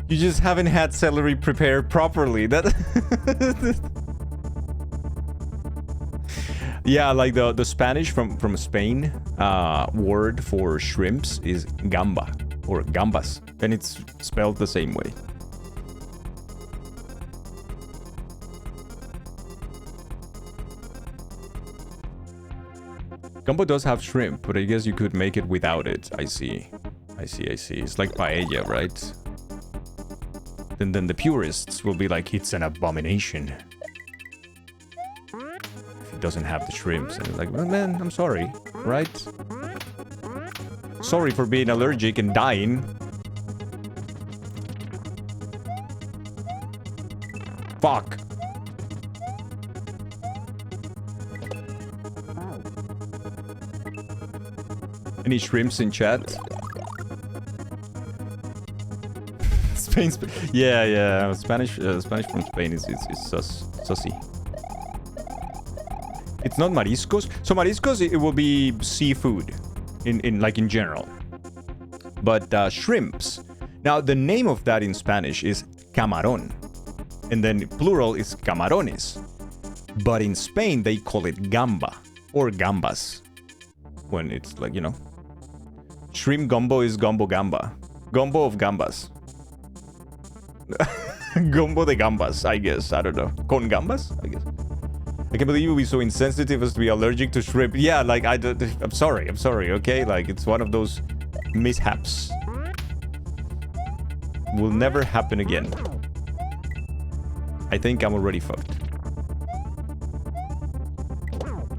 You just haven't had celery prepared properly. That... Yeah, like the Spanish from Spain word for shrimps is gamba or gambas, and it's spelled the same way. Gumbo does have shrimp, but I guess you could make it without it. I see. It's like paella, right? Then the purists will be like, it's an abomination. Doesn't have the shrimps, and like, well, man, I'm sorry, right? Sorry for being allergic and dying. Fuck. Any shrimps in chat? Spain, yeah. Spanish from Spain is sussy. It's not mariscos. So mariscos, it will be seafood in general. But shrimps. Now the name of that in Spanish is camarón. And then plural is camarones. But in Spain they call it gamba or gambas. When it's like, you know. Shrimp gumbo is gumbo gamba. Gumbo of gambas. Gumbo de gambas, I guess. I don't know. Con gambas, I guess. I can't believe you'll be so insensitive as to be allergic to shrimp. Yeah, like, I'm sorry, okay? Like, it's one of those mishaps. will never happen again. I think I'm already fucked.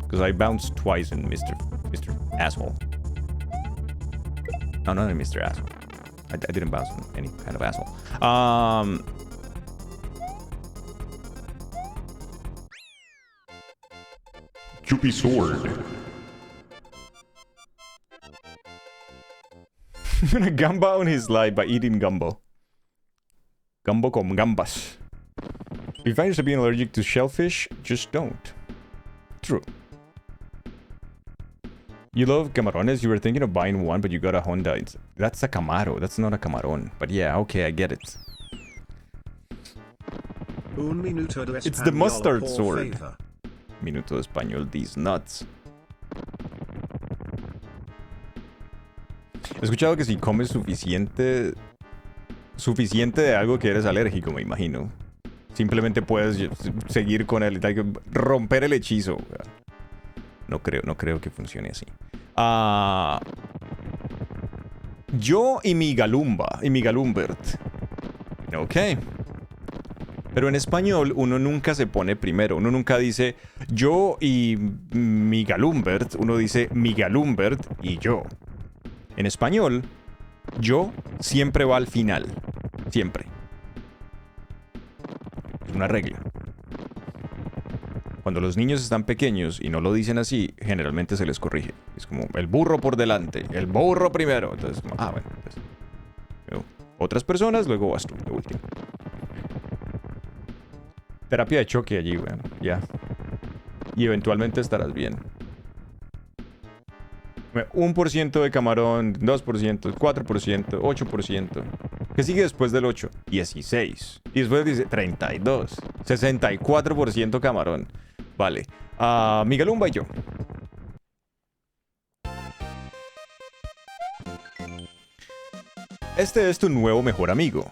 Because I bounced twice in Mr. Asshole. No, not in Mr. Asshole. I didn't bounce on any kind of asshole. Chupi sword. Gonna gamba on his life by eating gumbo. Gumbo con gambas. If you find yourself being allergic to shellfish, just don't. True. You love camarones? You were thinking of buying one, but you got a Honda. That's a Camaro. That's not a camaron. But yeah, okay, I get it. It's the mustard sword. Minuto de español, these nuts. He escuchado que si comes suficiente de algo que eres alérgico, me imagino. Simplemente puedes seguir con el... romper el hechizo. No creo que funcione así. Yo y mi Galumba. Y mi Galumbert. Ok. Pero en español uno nunca se pone primero. Uno nunca dice yo y mi Galumbert. Uno dice mi Galumbert y yo. En español, yo siempre va al final. Siempre. Es una regla. Cuando los niños están pequeños y no lo dicen así, generalmente se les corrige. Es como el burro por delante, el burro primero. Entonces, bueno. Entonces, otras personas, luego vas tú, de último. Terapia de choque allí, weón. Ya. Y eventualmente estarás bien. 1% de camarón, 2%, 4%, 8%. ¿Qué sigue después del 8? 16. Y después dice 32. 64% camarón. Vale. Miguelumba y yo. Este es tu nuevo mejor amigo.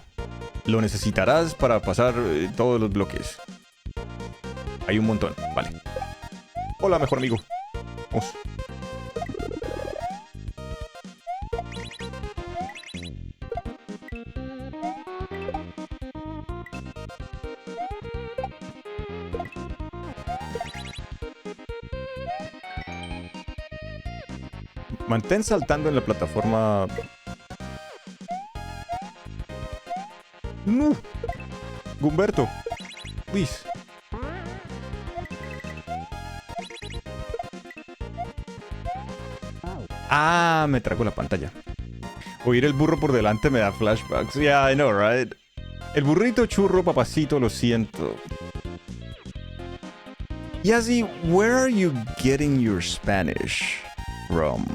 Lo necesitarás para pasar todos los bloques. Hay un montón. Vale. Hola, mejor amigo. Vamos. Mantén saltando en la plataforma. No. Gumberto. Please. Me trago la pantalla. Oír el burro por delante me da flashbacks. Yeah, I know, right? El burrito churro, papacito, lo siento. Yazzie, where are you getting your Spanish from?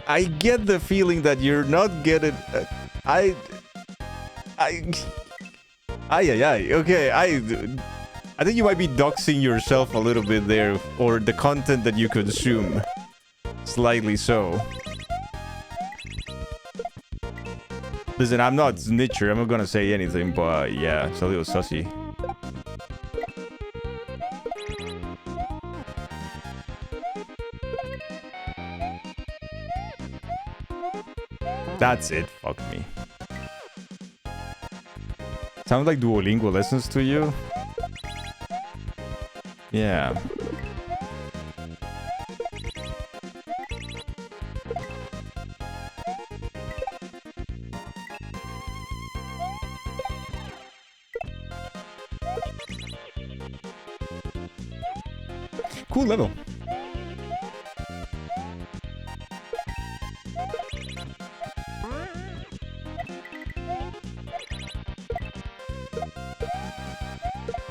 I get the feeling that you're not getting... Okay, I think you might be doxing yourself a little bit there, or the content that you consume. Slightly so. Listen, I'm not snitcher, I'm not gonna say anything, but yeah, it's a little sussy. That's it, fuck me. Sounds like Duolingo lessons to you? Yeah. Cool level.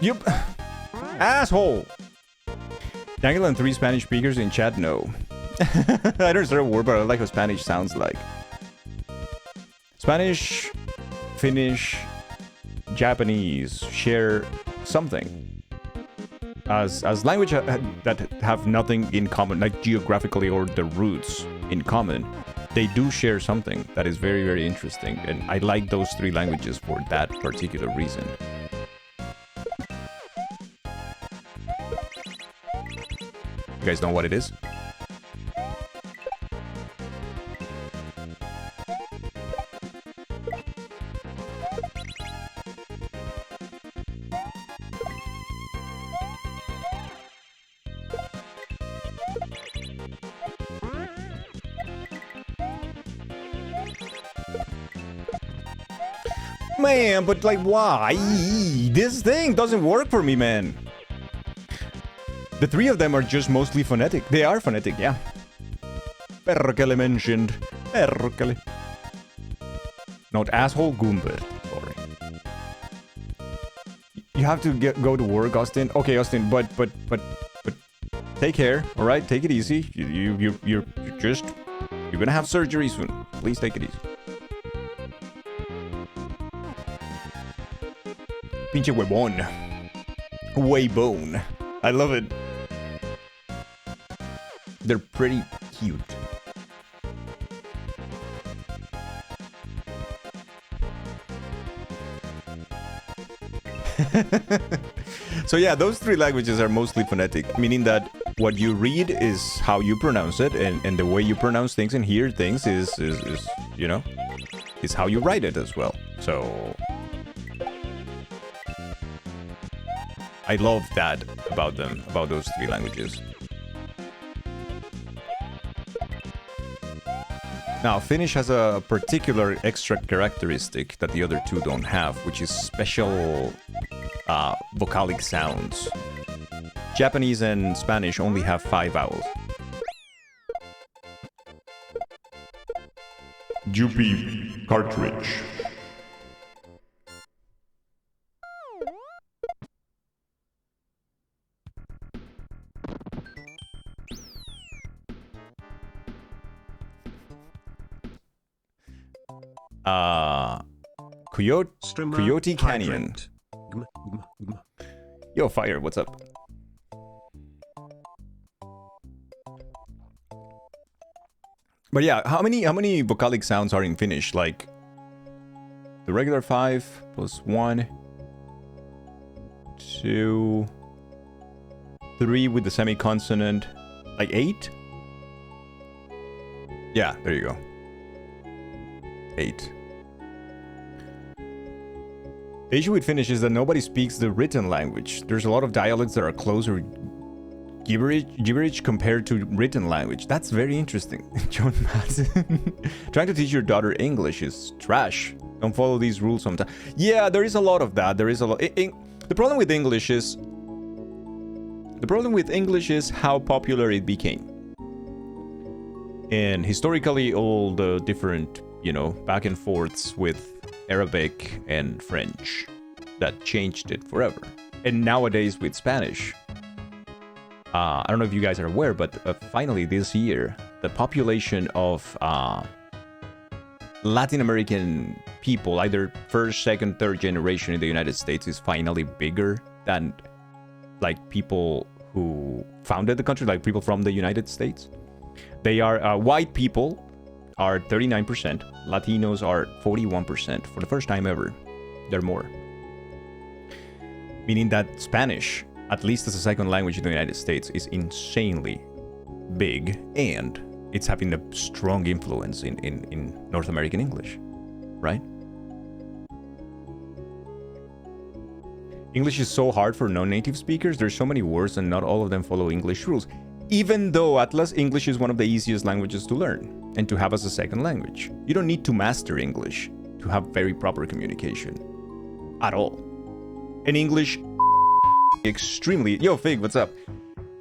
Yep. Asshole. Daniel and 3 Spanish speakers in chat, no. I don't understand a word, but I like how Spanish sounds like. Spanish, Finnish, Japanese share something. As language that have nothing in common, like geographically or the roots in common, they do share something that is very, very interesting. And I like those 3 languages for that particular reason. You guys know what it is? Man, but like, why? This thing doesn't work for me, man. The three of them are just mostly phonetic. They are phonetic, yeah. Perkele mentioned. Perkele. Not asshole Goombert. Sorry. You have to go to work, Austin. Okay, Austin, but take care, all right? Take it easy. You're gonna have surgery soon. Please take it easy. Pinche huevón. Huevón. I love it. They're pretty cute. So yeah, those three languages are mostly phonetic, meaning that what you read is how you pronounce it, and the way you pronounce things and hear things is you know, is how you write it as well. So I love that about them, about those three languages. Now, Finnish has a particular extra characteristic that the other two don't have, which is special vocalic sounds. Japanese and Spanish only have 5 vowels. Jupi cartridge. Coyote Canyon. Yo, Fire, what's up? But yeah, how many vocalic sounds are in Finnish? Like the regular 5 plus 1, 2, 3 with the semi-consonant, like 8? Yeah, there you go. 8. The issue with Finnish is that nobody speaks the written language. There's a lot of dialects that are closer gibberish compared to written language. That's very interesting. John Madsen. Trying to teach your daughter English is trash. Don't follow these rules sometimes. Yeah, there is a lot of that. There is a lot. The problem with English is how popular it became. And historically, all the different, you know, back and forths with Arabic and French that changed it forever. And nowadays with Spanish, I don't know if you guys are aware, but finally this year, the population of Latin American people, either first, second, third generation in the United States, is finally bigger than like people who founded the country, like people from the United States. They are white people are 39%, Latinos are 41% for the first time ever. They're more. Meaning that Spanish, at least as a second language in the United States, is insanely big, and it's having a strong influence in North American English, right? English is so hard for non-native speakers. There's so many words and not all of them follow English rules. Even though, Atlas, English is one of the easiest languages to learn and to have as a second language. You don't need to master English to have very proper communication at all. And English extremely... Yo, Fig, what's up?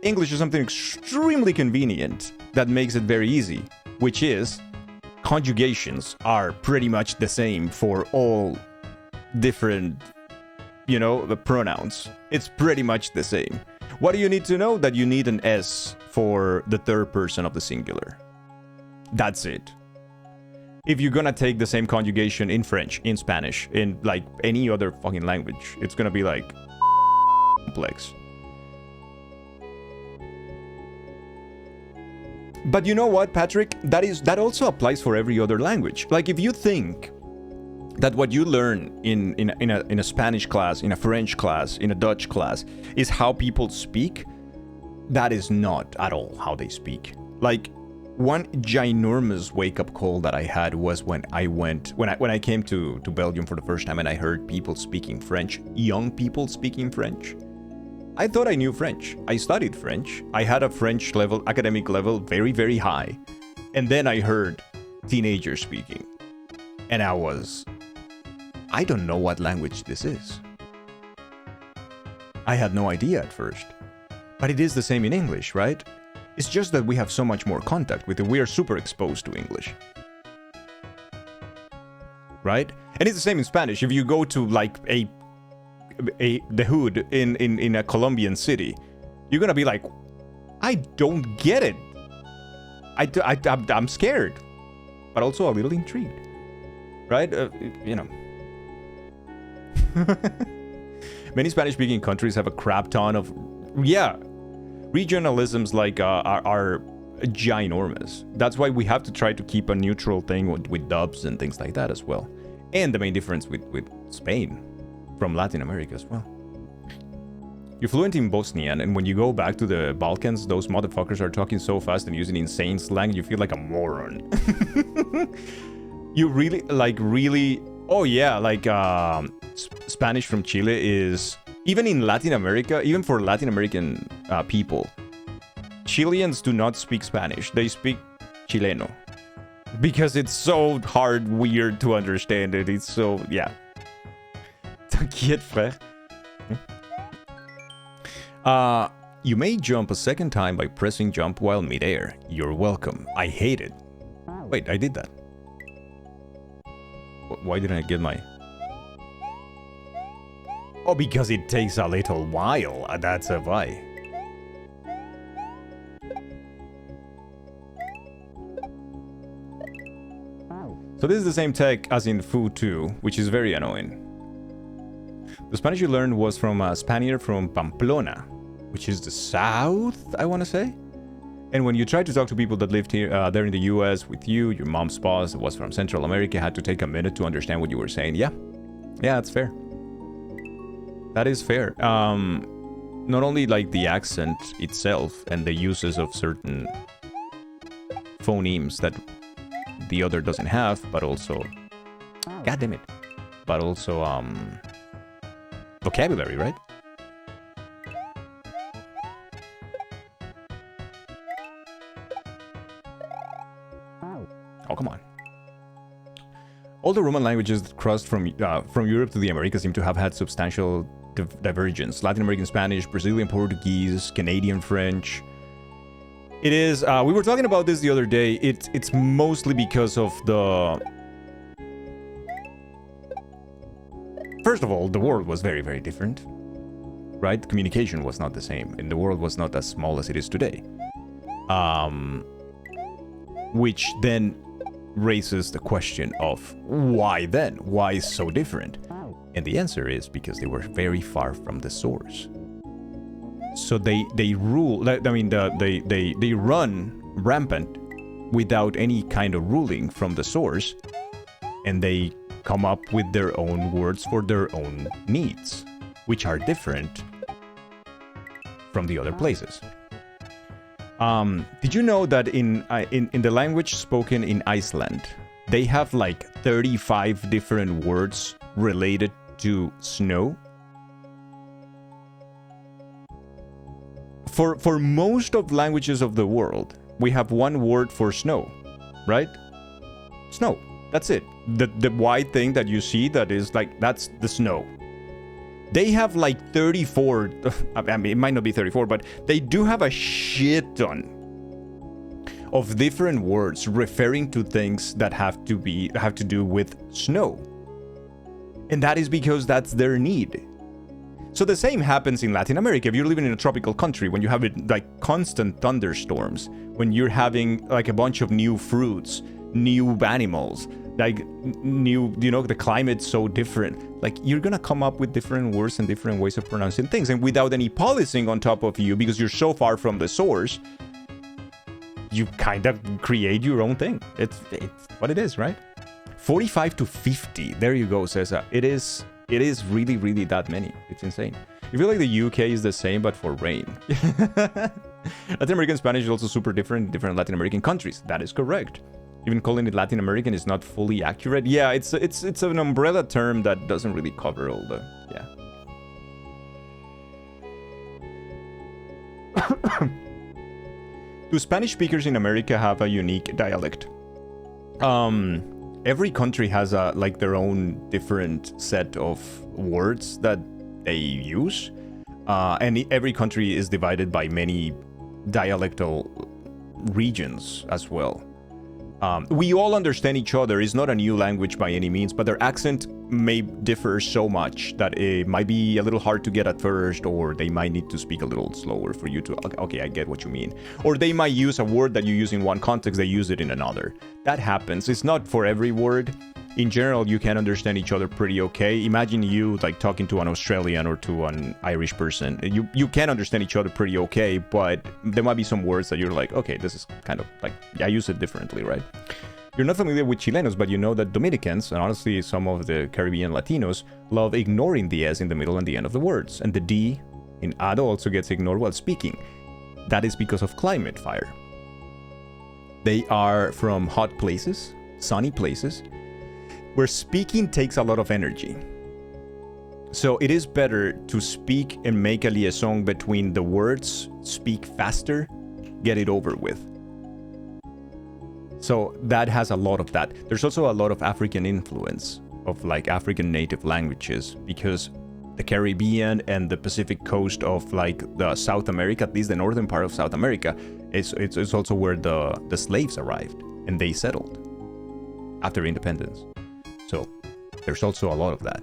English is something extremely convenient that makes it very easy, which is conjugations are pretty much the same for all different, you know, the pronouns. It's pretty much the same. What do you need to know? That you need an S for the third person of the singular. That's it. If you're gonna take the same conjugation in French, in Spanish, in like any other fucking language, it's gonna be like complex. But you know what, Patrick? That also applies for every other language. Like if you think that what you learn in a Spanish class, in a French class, in a Dutch class is how people speak, that is not at all how they speak. Like one ginormous wake-up call that I had was when I came to Belgium for the first time and I heard people speaking French, young people speaking French. I thought I knew French. I studied French. I had a French level, academic level, very, very high. And then I heard teenagers speaking. And I was I don't know what language this is. I had no idea at first. But it is the same in English, right? It's just that we have so much more contact with it. We are super exposed to English. Right? And it's the same in Spanish. If you go to like the hood in a Colombian city, you're gonna be like, I don't get it. I'm scared, but also a little intrigued, right? You know. Many Spanish-speaking countries have a crap ton of, regionalisms like are ginormous. That's why we have to try to keep a neutral thing with dubs and things like that as well. And the main difference with Spain from Latin America as well. You're fluent in Bosnian, and when you go back to the Balkans, those motherfuckers are talking so fast and using insane slang, you feel like a moron. You really, oh yeah, like, Spanish from Chile is, even in Latin America, even for Latin American people, Chileans do not speak Spanish, they speak Chileno. Because it's so hard, weird to understand it, it's so, yeah. T'inquiète, frère. You may jump a second time by pressing jump while mid-air. You're welcome. I hate it. Wait, I did that. Why didn't I get my... Oh, because it takes a little while. That's a why. So this is the same tech as in Fu 2, which is very annoying. The Spanish you learned was from a Spaniard from Pamplona, which is the south, I want to say. And when you try to talk to people that lived here, there in the US with you, your mom's boss was from Central America, had to take a minute to understand what you were saying. Yeah, that's fair. That is fair. Not only like the accent itself and the uses of certain phonemes that the other doesn't have, but also, god damn it, but also vocabulary, right? Oh, come on. All the Roman languages that crossed from Europe to the Americas seem to have had substantial divergence. Latin American Spanish, Brazilian Portuguese, Canadian French. It is, we were talking about this the other day, it's mostly because of the... First of all, the world was very, very different, right? Communication was not the same, and the world was not as small as it is today. Which then raises the question of why then? Why so different? And the answer is because they were very far from the source. So they rule, I mean, they run rampant without any kind of ruling from the source, and they come up with their own words for their own needs, which are different from the other places. Did you know that in the language spoken in Iceland, they have like 35 different words related to snow? For most of languages of the world, we have one word for snow, right? Snow. That's it. The white thing that you see that is like, that's the snow. They have like 34, I mean, it might not be 34, but they do have a shit ton of different words referring to things that have to do with snow. And that is because that's their need. So the same happens in Latin America. If you're living in a tropical country, when you have like constant thunderstorms, when you're having like a bunch of new fruits, new animals, like new, you know, the climate's so different, like you're gonna come up with different words and different ways of pronouncing things, and without any policing on top of you, because you're so far from the source, you kind of create your own thing. It's what it is, right? 45 to 50, there you go, Cesar. It is really, really that many. It's insane. I feel like the UK is the same, but for rain. Latin American Spanish is also super different in different Latin American countries. That is correct. Even calling it Latin American is not fully accurate. Yeah, it's an umbrella term that doesn't really cover all the... Yeah. Do Spanish speakers in America have a unique dialect? every country has like their own different set of words that they use, and every country is divided by many dialectal regions as well. We all understand each other. It's not a new language by any means, but their accent may differ so much that it might be a little hard to get at first, or they might need to speak a little slower for you to, okay, I get what you mean. Or they might use a word that you use in one context, they use it in another. That happens. It's not for every word. In general, you can understand each other pretty okay. Imagine you like talking to an Australian or to an Irish person. You can understand each other pretty okay, but there might be some words that you're like, okay, this is kind of like, I use it differently, right? You're not familiar with Chilenos, but you know that Dominicans, and honestly some of the Caribbean Latinos, love ignoring the S in the middle and the end of the words. And the D in ado also gets ignored while speaking. That is because of climate fire. They are from hot places, sunny places, where speaking takes a lot of energy. So it is better to speak and make a liaison between the words, speak faster, get it over with. So that has a lot of that. There's also a lot of African influence of like African native languages, because the Caribbean and the Pacific coast of like the South America, at least the northern part of South America, it's also where the slaves arrived and they settled after independence. So there's also a lot of that.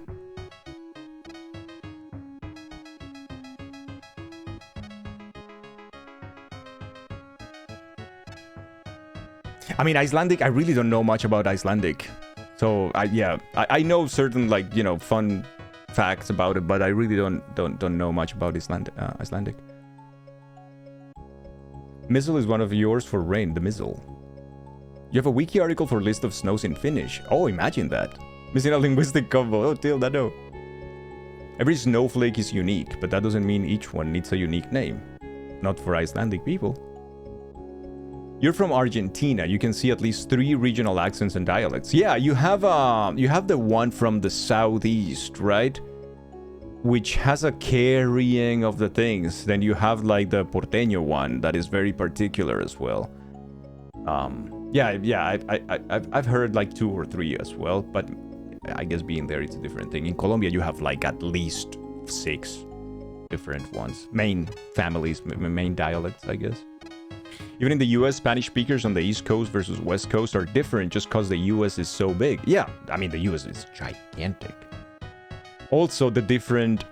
I mean, Icelandic, I really don't know much about Icelandic. So I know certain like, you know, fun facts about it, but I really don't know much about Icelandic. Mizzle is one of yours for rain, the Mizzle. You have a wiki article for list of snows in Finnish. Oh, imagine that. Missing a linguistic combo. Oh, till that no. Every snowflake is unique, but that doesn't mean each one needs a unique name. Not for Icelandic people. You're from Argentina. You can see at least 3 regional accents and dialects. Yeah, you have the one from the southeast, right? Which has a carrying of the things. Then you have like the Porteño one that is very particular as well. I've heard like 2 or 3 as well, but I guess being there, it's a different thing. In Colombia, you have like at least 6 different ones. Main families, main dialects, I guess. Even in the US, Spanish speakers on the East Coast versus West Coast are different just because the US is so big. Yeah, I mean, the US is gigantic. Also, the different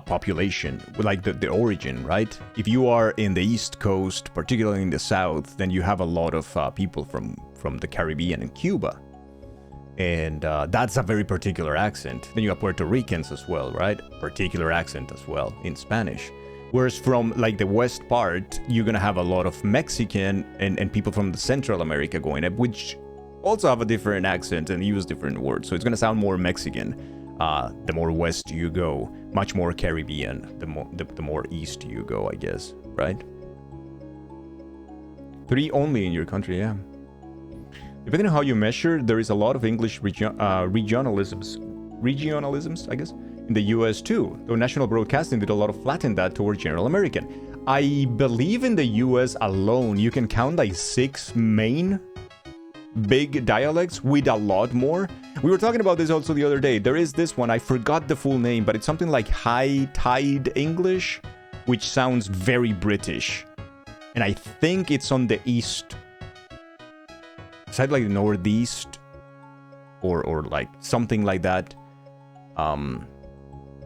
population, like the origin, right? If you are in the East Coast, particularly in the South, then you have a lot of people from the Caribbean and Cuba. And that's a very particular accent. Then you have Puerto Ricans as well, right? Particular accent as well in Spanish. Whereas from like the west part, you're gonna have a lot of Mexican and people from the Central America going up, which also have a different accent and use different words. So it's gonna sound more Mexican the more west you go, much more Caribbean the more east you go, I guess, right? 3 only in your country, yeah. Depending on how you measure, there is a lot of English regionalisms, I guess, in the US too, though national broadcasting did a lot of flatten that towards general American. I believe in the US alone, you can count like 6 main big dialects with a lot more. We were talking about this also the other day. There is this one, I forgot the full name, but it's something like High Tide English, which sounds very British. And I think it's on the east side, like the northeast, or like something like that.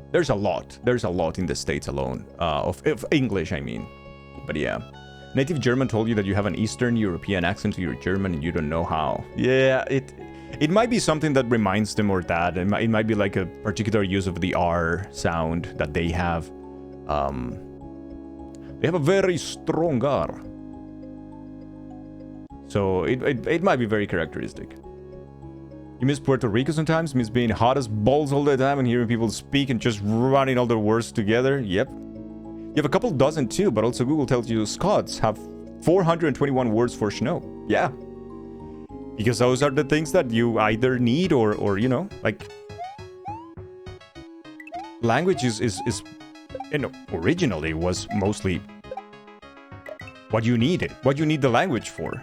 There's a lot in the States alone of English, I mean. But yeah, native German told you that you have an Eastern European accent to your German and you don't know how. Yeah, it might be something that reminds them or that. It might be like a particular use of the R sound that they have. They have a very strong R. So it might be very characteristic. You miss Puerto Rico sometimes? Miss being hot as balls all the time and hearing people speak and just running all their words together? Yep. You have a couple dozen too, but also Google tells you Scots have 421 words for snow. Yeah. Because those are the things that you either need or you know, like... Language is you know, originally was mostly what you needed. What you need the language for.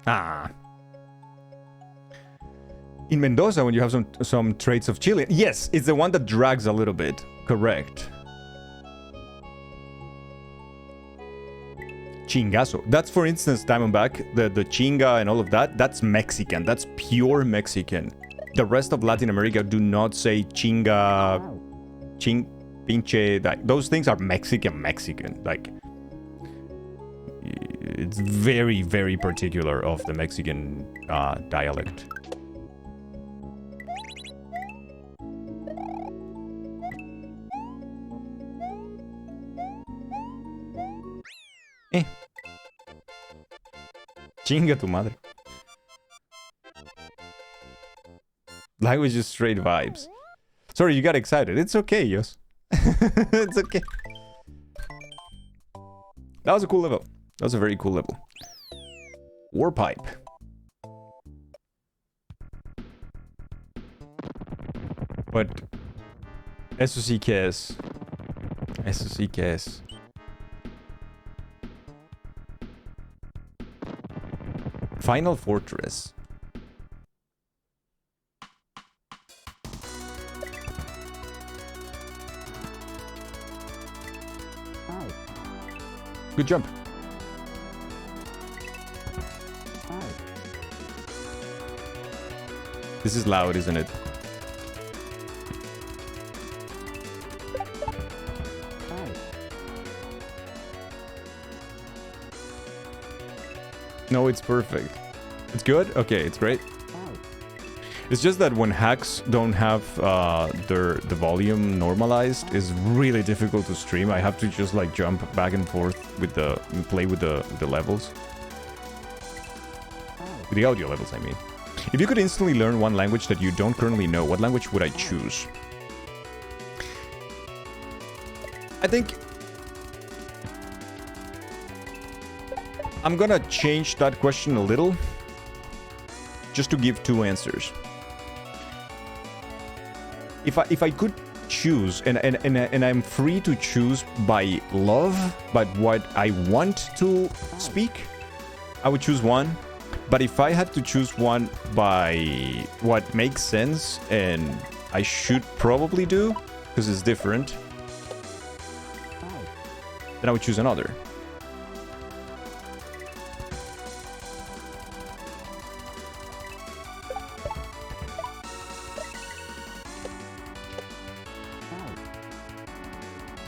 Ah. In Mendoza, when you have some traits of Chilean. Yes, it's the one that drags a little bit. Correct. Chingazo. That's, for instance, Diamondback, the chinga and all of that. That's Mexican. That's pure Mexican. The rest of Latin America do not say chinga, pinche. Those things are Mexican. Like, it's very, very particular of the Mexican dialect. Chinga tu madre. Language is straight vibes. Sorry, you got excited. It's okay, Yos. It's okay. That was a cool level. That was a very cool level. Warpipe. But... Eso sí que es. Eso sí que es. Final Fortress. Good jump. This is loud, isn't it? No, it's perfect. It's good? Okay, it's great. It's just that when hacks don't have the volume normalized, it's really difficult to stream. I have to just like jump back and forth with play with the levels. With the audio levels, I mean. If you could instantly learn one language that you don't currently know, what language would I choose? I think I'm gonna change that question a little, just to give two answers. If I could choose, and I'm free to choose by love, but what I want to speak, I would choose one. But if I had to choose one by what makes sense, and I should probably do, because it's different, then I would choose another.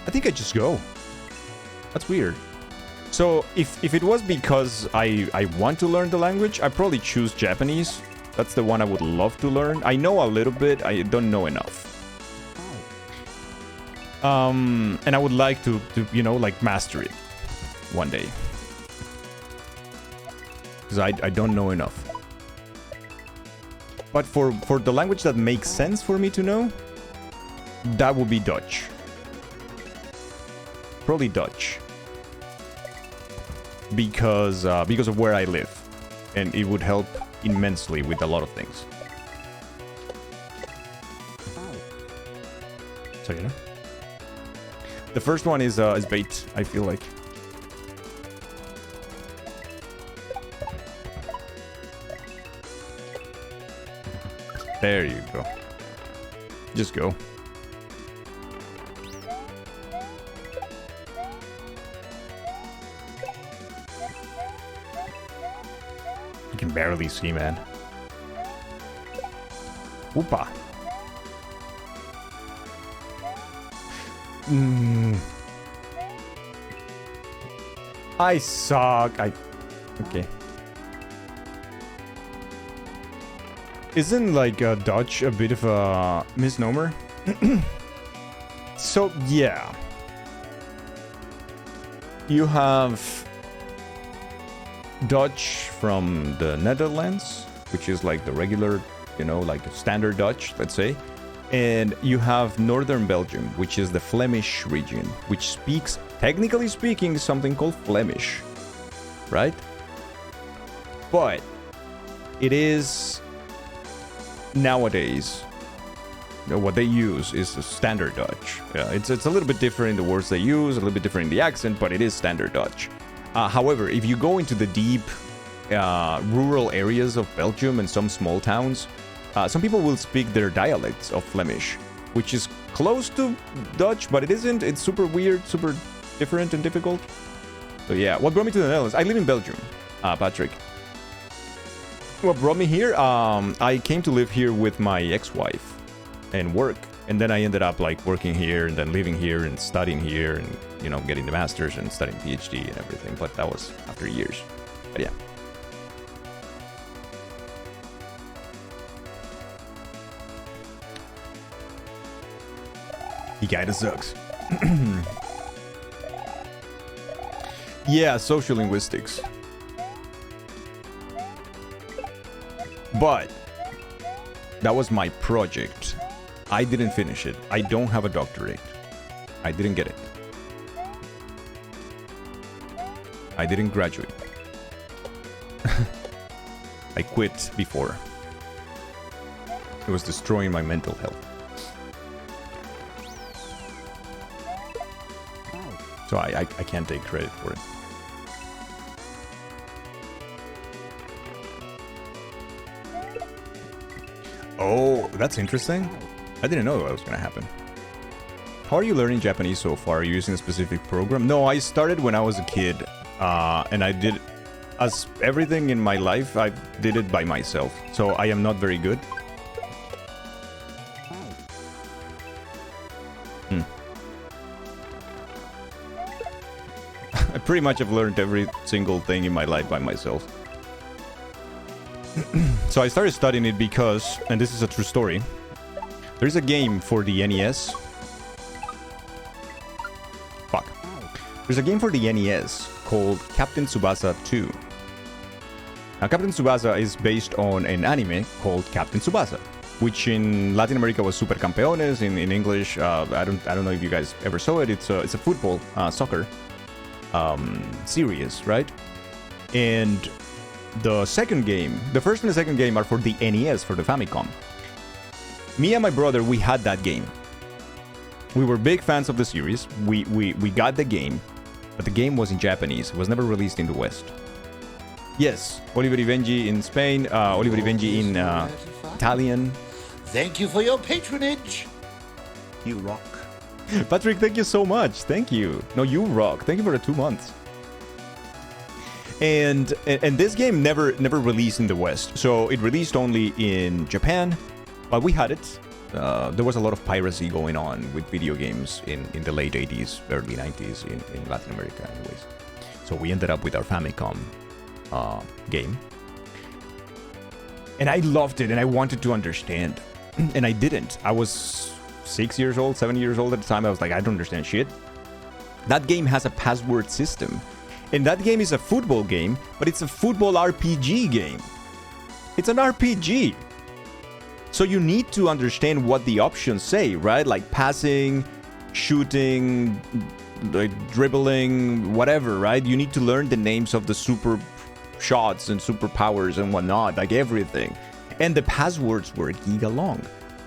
I think I just go. That's weird. So if it was because I want to learn the language, I'd probably choose Japanese. That's the one I would love to learn. I know a little bit, I don't know enough. And I would like to you know, like master it one day. Because I don't know enough. But for the language that makes sense for me to know, that would be Dutch. Probably Dutch. Because of where I live. And it would help immensely with a lot of things. So, you know. The first one is bait, I feel like. There you go. Just go. You can barely see, man. Oopa. I suck. Okay. Isn't like Dutch a bit of a misnomer? So yeah. You have Dutch from the Netherlands, which is like the regular, you know, like standard Dutch, let's say. And you have Northern Belgium, which is the Flemish region, which speaks, technically speaking, something called Flemish, right? But it is nowadays, you know, what they use is the standard Dutch. It's a little bit different in the words they use, a little bit different in the accent, but it is standard Dutch. However, if you go into the deep rural areas of Belgium and some small towns, some people will speak their dialects of Flemish, which is close to Dutch, but it isn't. It's super weird, super different and difficult. So yeah, what brought me to the Netherlands? I live in Belgium, Patrick. What brought me here? I came to live here with my ex-wife and work. And then I ended up like working here and then living here and studying here and, you know, getting the master's and studying PhD and everything. But that was after years. But yeah. He kinda sucks. Yeah, social linguistics. But that was my project. I didn't finish it. I don't have a doctorate. I didn't get it. I didn't graduate. I quit before. It was destroying my mental health. So I can't take credit for it. Oh, that's interesting. I didn't know that was going to happen. How are you learning Japanese so far? Are you using a specific program? No, I started when I was a kid. And I did... As everything in my life, I did it by myself. So I am not very good. I pretty much have learned every single thing in my life by myself. So I started studying it because, and this is a true story, there's a game for the NES. Fuck. There's a game for the NES called Captain Tsubasa 2. Now, Captain Tsubasa is based on an anime called Captain Tsubasa, which in Latin America was Super Campeones. In English, I don't know if you guys ever saw it. It's a football, soccer series, right? And the second game, the first and the second game are for the NES, for the Famicom. Me and my brother, we had that game. We were big fans of the series. We got the game, but the game was in Japanese. It was never released in the West. Yes, Oliver Rivenji in Spain, Oliver Rivenji in Italian. Thank you for your patronage. You rock. Patrick, thank you so much. Thank you. No, you rock. Thank you for the 2 months. And this game never released in the West. So it released only in Japan. But we had it. There was a lot of piracy going on with video games in the late 80s, early 90s in Latin America anyways. So we ended up with our Famicom game. And I loved it and I wanted to understand. And I didn't. I was 6 years old, 7 years old at the time. I was like, I don't understand shit. That game has a password system. And that game is a football game, but it's a football RPG game. It's an RPG. So you need to understand what the options say, right? Like passing, shooting, like dribbling, whatever, right? You need to learn the names of the super shots and superpowers and whatnot, like everything. And the passwords were giga long.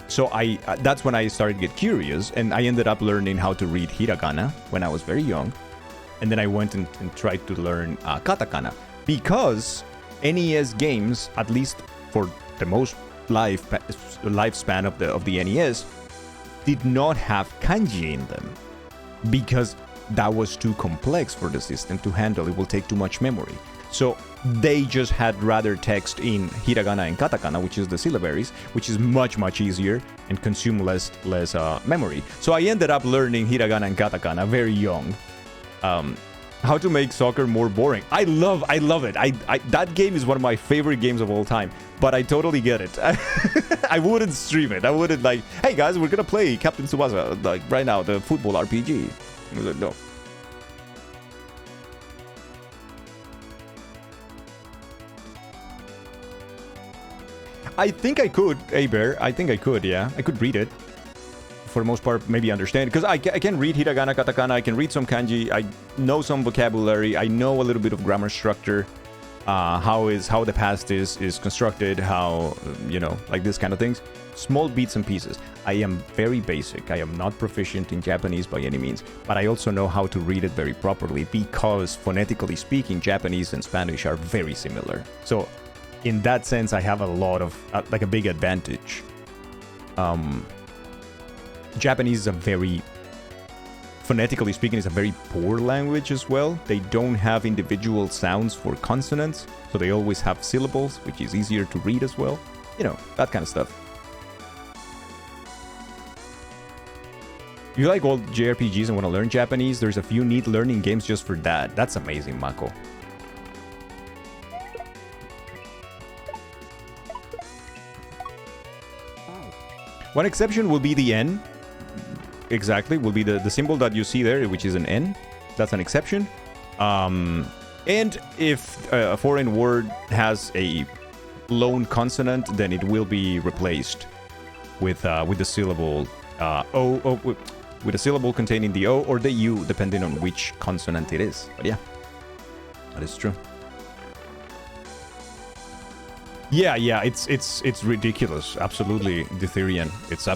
So that's when I started to get curious, and I ended up learning how to read hiragana when I was very young. And then I went and tried to learn katakana, because NES games, at least for the most lifespan of the NES, did not have kanji in them, because that was too complex for the system to handle. It will take too much memory. So they just had rather text in hiragana and katakana, which is the syllabaries, which is much easier and consume less memory. So I ended up learning hiragana and katakana very young. How to make soccer more boring. I love it. That game is one of my favorite games of all time, but I totally get it. I wouldn't stream it. I wouldn't like, hey guys, we're gonna play Captain Tsubasa like right now, the football RPG. I was like, no. I think I could, Bear. I think I could, yeah. I could read it. For the most part, maybe understand. Because I can read hiragana, katakana, I can read some kanji, I know some vocabulary, I know a little bit of grammar structure. how the past is constructed, how like this kind of things. Small bits and pieces. I am very basic. I am not proficient in Japanese by any means, but I also know how to read it very properly because phonetically speaking, Japanese and Spanish are very similar. So in that sense, I have a lot of like a big advantage. Japanese is a very, phonetically speaking, is a very poor language as well. They don't have individual sounds for consonants, so they always have syllables, which is easier to read as well. That kind of stuff. If you like old JRPGs and want to learn Japanese, there's a few neat learning games just for that. That's amazing, Mako. One exception will be the N. Exactly, will be the symbol that you see there, which is an N. That's an exception. And if a foreign word has a lone consonant, then it will be replaced with the syllable O, with a syllable containing the O or the U, depending on which consonant it is. But yeah, that is true. Yeah, it's ridiculous. Absolutely, Ditherian. It's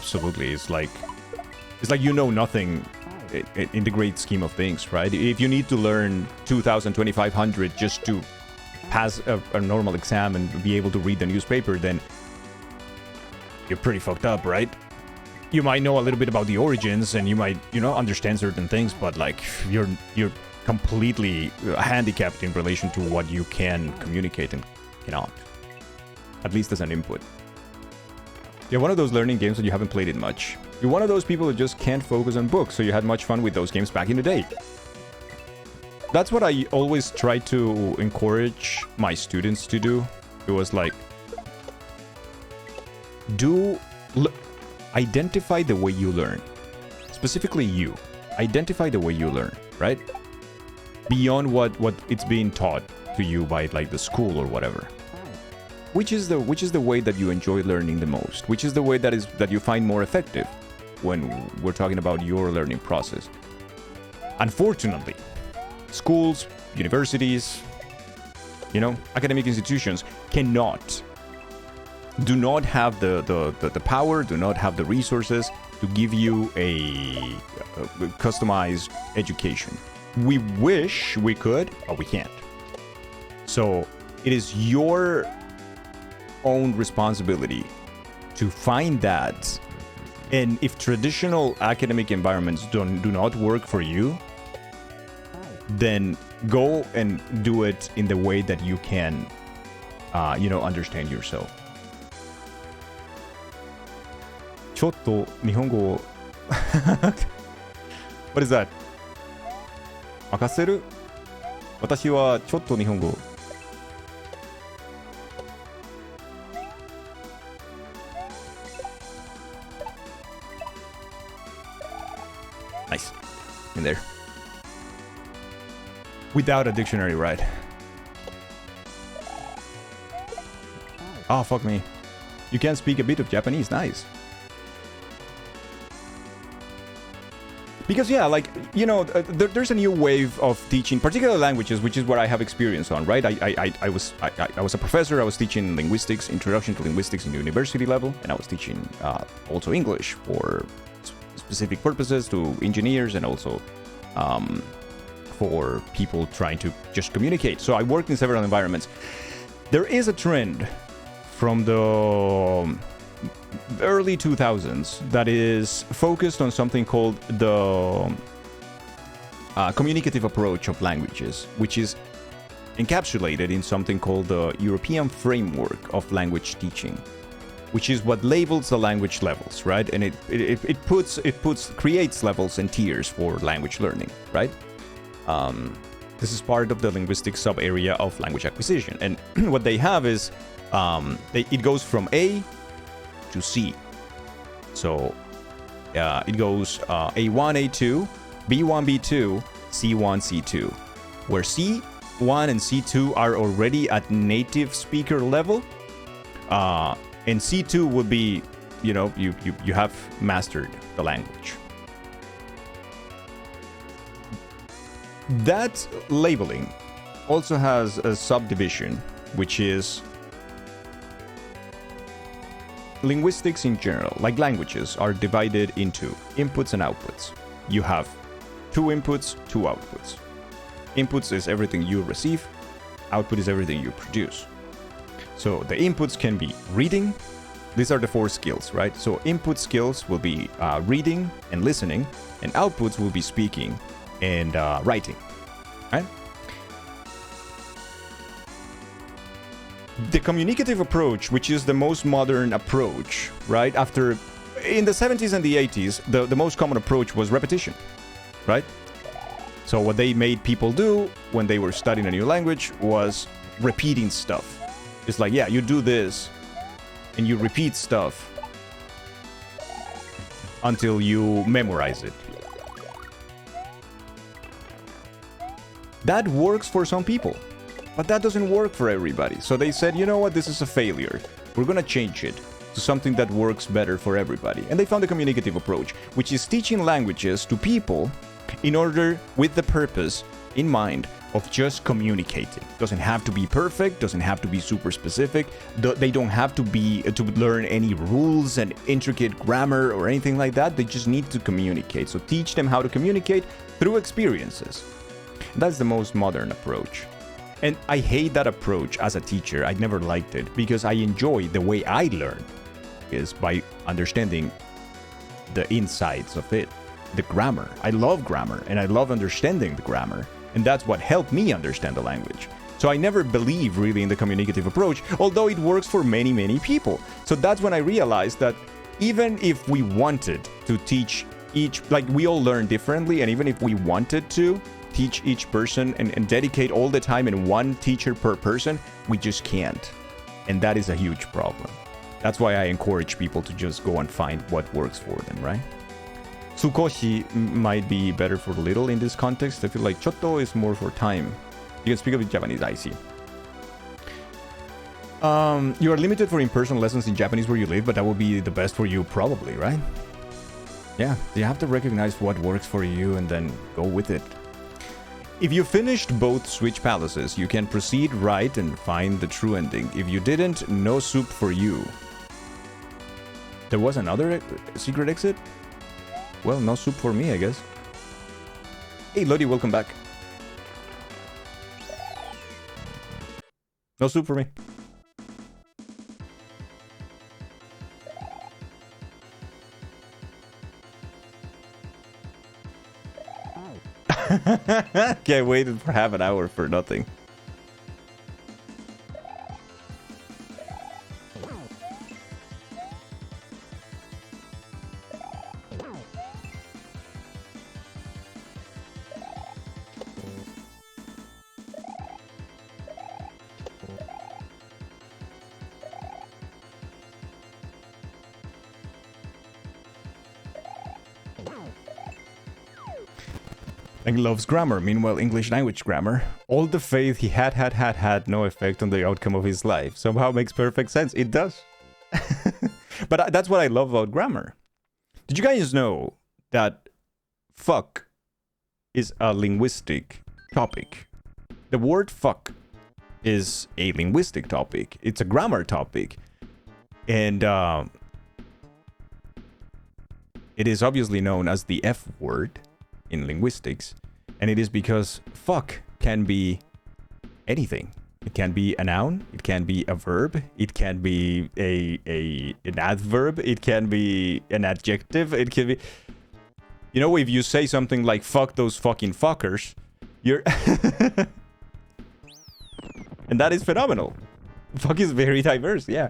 like nothing in the great scheme of things, right? If you need to learn 2,000, 2,500 just to pass a normal exam and be able to read the newspaper, then you're pretty fucked up, right? You might know a little bit about the origins and you might, understand certain things, but like you're completely handicapped in relation to what you can communicate and cannot. At least as an input. You're one of those learning games that you haven't played it much. You're one of those people that just can't focus on books, so you had much fun with those games back in the day. That's what I always try to encourage my students to do. It was like, identify the way you learn. Specifically you. Identify the way you learn, right? Beyond what it's being taught to you by like the school or whatever. Which is the way that you enjoy learning the most? Which is the way that you find more effective when we're talking about your learning process? Unfortunately, schools, universities, academic institutions do not have the power, do not have the resources to give you a customized education. We wish we could, but we can't. So it is your own responsibility to find that, and if traditional academic environments do not work for you, then go and do it in the way that you can understand yourself. ちょっと日本語 What is that? 任せる？私はちょっと日本語 Nice. In there. Without a dictionary, right? Oh, fuck me. You can speak a bit of Japanese. Nice. Because, yeah, like, there's a new wave of teaching particular languages, which is what I have experience on, right? I was a professor. I was teaching linguistics, introduction to linguistics in the university level, and I was teaching also English for specific purposes to engineers and also for people trying to just communicate. So I worked in several environments. There is a trend from the early 2000s that is focused on something called the communicative approach of languages, which is encapsulated in something called the European Framework of Language Teaching, which is what labels the language levels, right? And it creates levels and tiers for language learning, right? This is part of the linguistic sub-area of language acquisition. And what they have is, it goes from A to C. So it goes A1, A2, B1, B2, C1, C2, where C1 and C2 are already at native speaker level. And C2 would be, you have mastered the language. That labeling also has a subdivision, which is linguistics in general, like languages, are divided into inputs and outputs. You have 2 inputs, 2 outputs. Inputs is everything you receive, output is everything you produce. So the inputs can be reading. These are the 4 skills, right? So input skills will be reading and listening, and outputs will be speaking and writing, right? The communicative approach, which is the most modern approach, right? After, in the 70s and the 80s, the most common approach was repetition, right? So what they made people do when they were studying a new language was repeating stuff. It's like, yeah, you do this, and you repeat stuff until you memorize it. That works for some people, but that doesn't work for everybody. So they said, you know what, this is a failure. We're gonna change it to something that works better for everybody. And they found the communicative approach, which is teaching languages to people in order, with the purpose in mind of just communicating. Doesn't have to be perfect, doesn't have to be super specific. They don't have to be to learn any rules and intricate grammar or anything like that. They just need to communicate. So teach them how to communicate through experiences. That's the most modern approach. And I hate that approach as a teacher. I never liked it because I enjoy the way I learn is by understanding the insides of it. The grammar. I love grammar and I love understanding the grammar. And that's what helped me understand the language. So I never believed really in the communicative approach, although it works for many, many people. So that's when I realized that even if we wanted to teach each, like we all learn differently, and even if we wanted to teach each person and dedicate all the time in one teacher per person, we just can't. And that is a huge problem. That's why I encourage people to just go and find what works for them, right? Tsukoshi might be better for little in this context. I feel like Chotto is more for time. You can speak a bit Japanese, I see. You are limited for in-person lessons in Japanese where you live, but that will be the best for you probably, right? Yeah, you have to recognize what works for you and then go with it. If you finished both Switch Palaces, you can proceed right and find the true ending. If you didn't, no soup for you. There was another secret exit? Well, no soup for me, I guess. Hey, Lodi, welcome back. No soup for me. Okay, I waited for half an hour for nothing. And loves grammar. Meanwhile, English language grammar. All the faith he had no effect on the outcome of his life. Somehow makes perfect sense. It does. But that's what I love about grammar. Did you guys know that fuck is a linguistic topic? The word fuck is a linguistic topic. It's a grammar topic. And it is obviously known as the F word in linguistics, and it is because fuck can be anything. It can be a noun, it can be a verb, it can be an adverb, it can be an adjective, it can be, you know, if you say something like fuck those fucking fuckers, you're and that is phenomenal. Fuck is very diverse, yeah.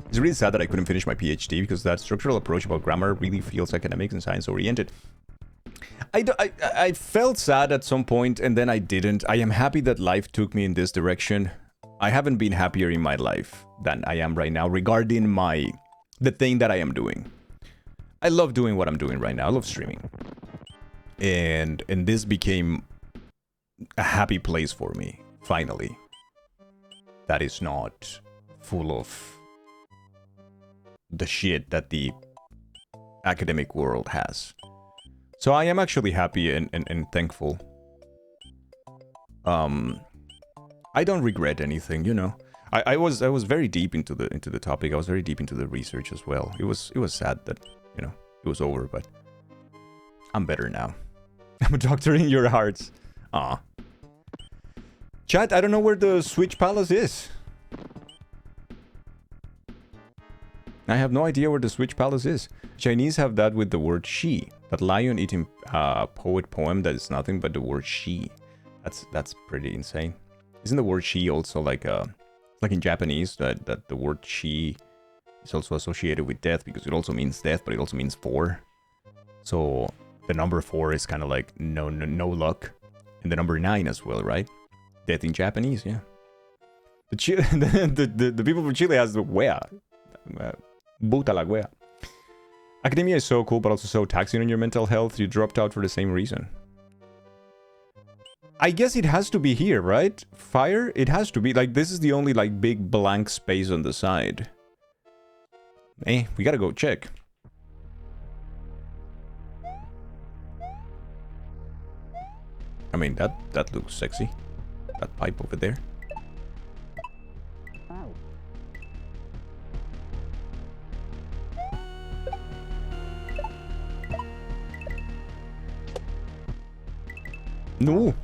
It's really sad that I couldn't finish my PhD because that structural approach about grammar really feels academic and science-oriented. I felt sad at some point and then I didn't. I am happy that life took me in this direction. I haven't been happier in my life than I am right now regarding the thing that I am doing. I love doing what I'm doing right now. I love streaming. And this became a happy place for me, finally. That is not full of the shit that the academic world has. So I am actually happy and thankful. I don't regret anything, you know. I was very deep into the topic. I was very deep into the research as well. It was sad that, you know, it was over, but I'm better now. I'm a doctor in your hearts. Aw. Chat, I don't know where the Switch Palace is. I have no idea where the Switch Palace is. Chinese have that with the word she. That lion eating poem that is nothing but the word she. That's pretty insane. Isn't the word she also like in Japanese that the word she is also associated with death because it also means death, but it also means 4. So the number 4 is kind of like no luck, and the number 9 as well, right? Death in Japanese, yeah. The people from Chile has the wea. Buta la wea. Academia is so cool, but also so taxing on your mental health. You dropped out for the same reason. I guess it has to be here, right? Fire? It has to be. Like, this is the only, like, big blank space on the side. Hey, we gotta go check. I mean, that looks sexy. That pipe over there. No.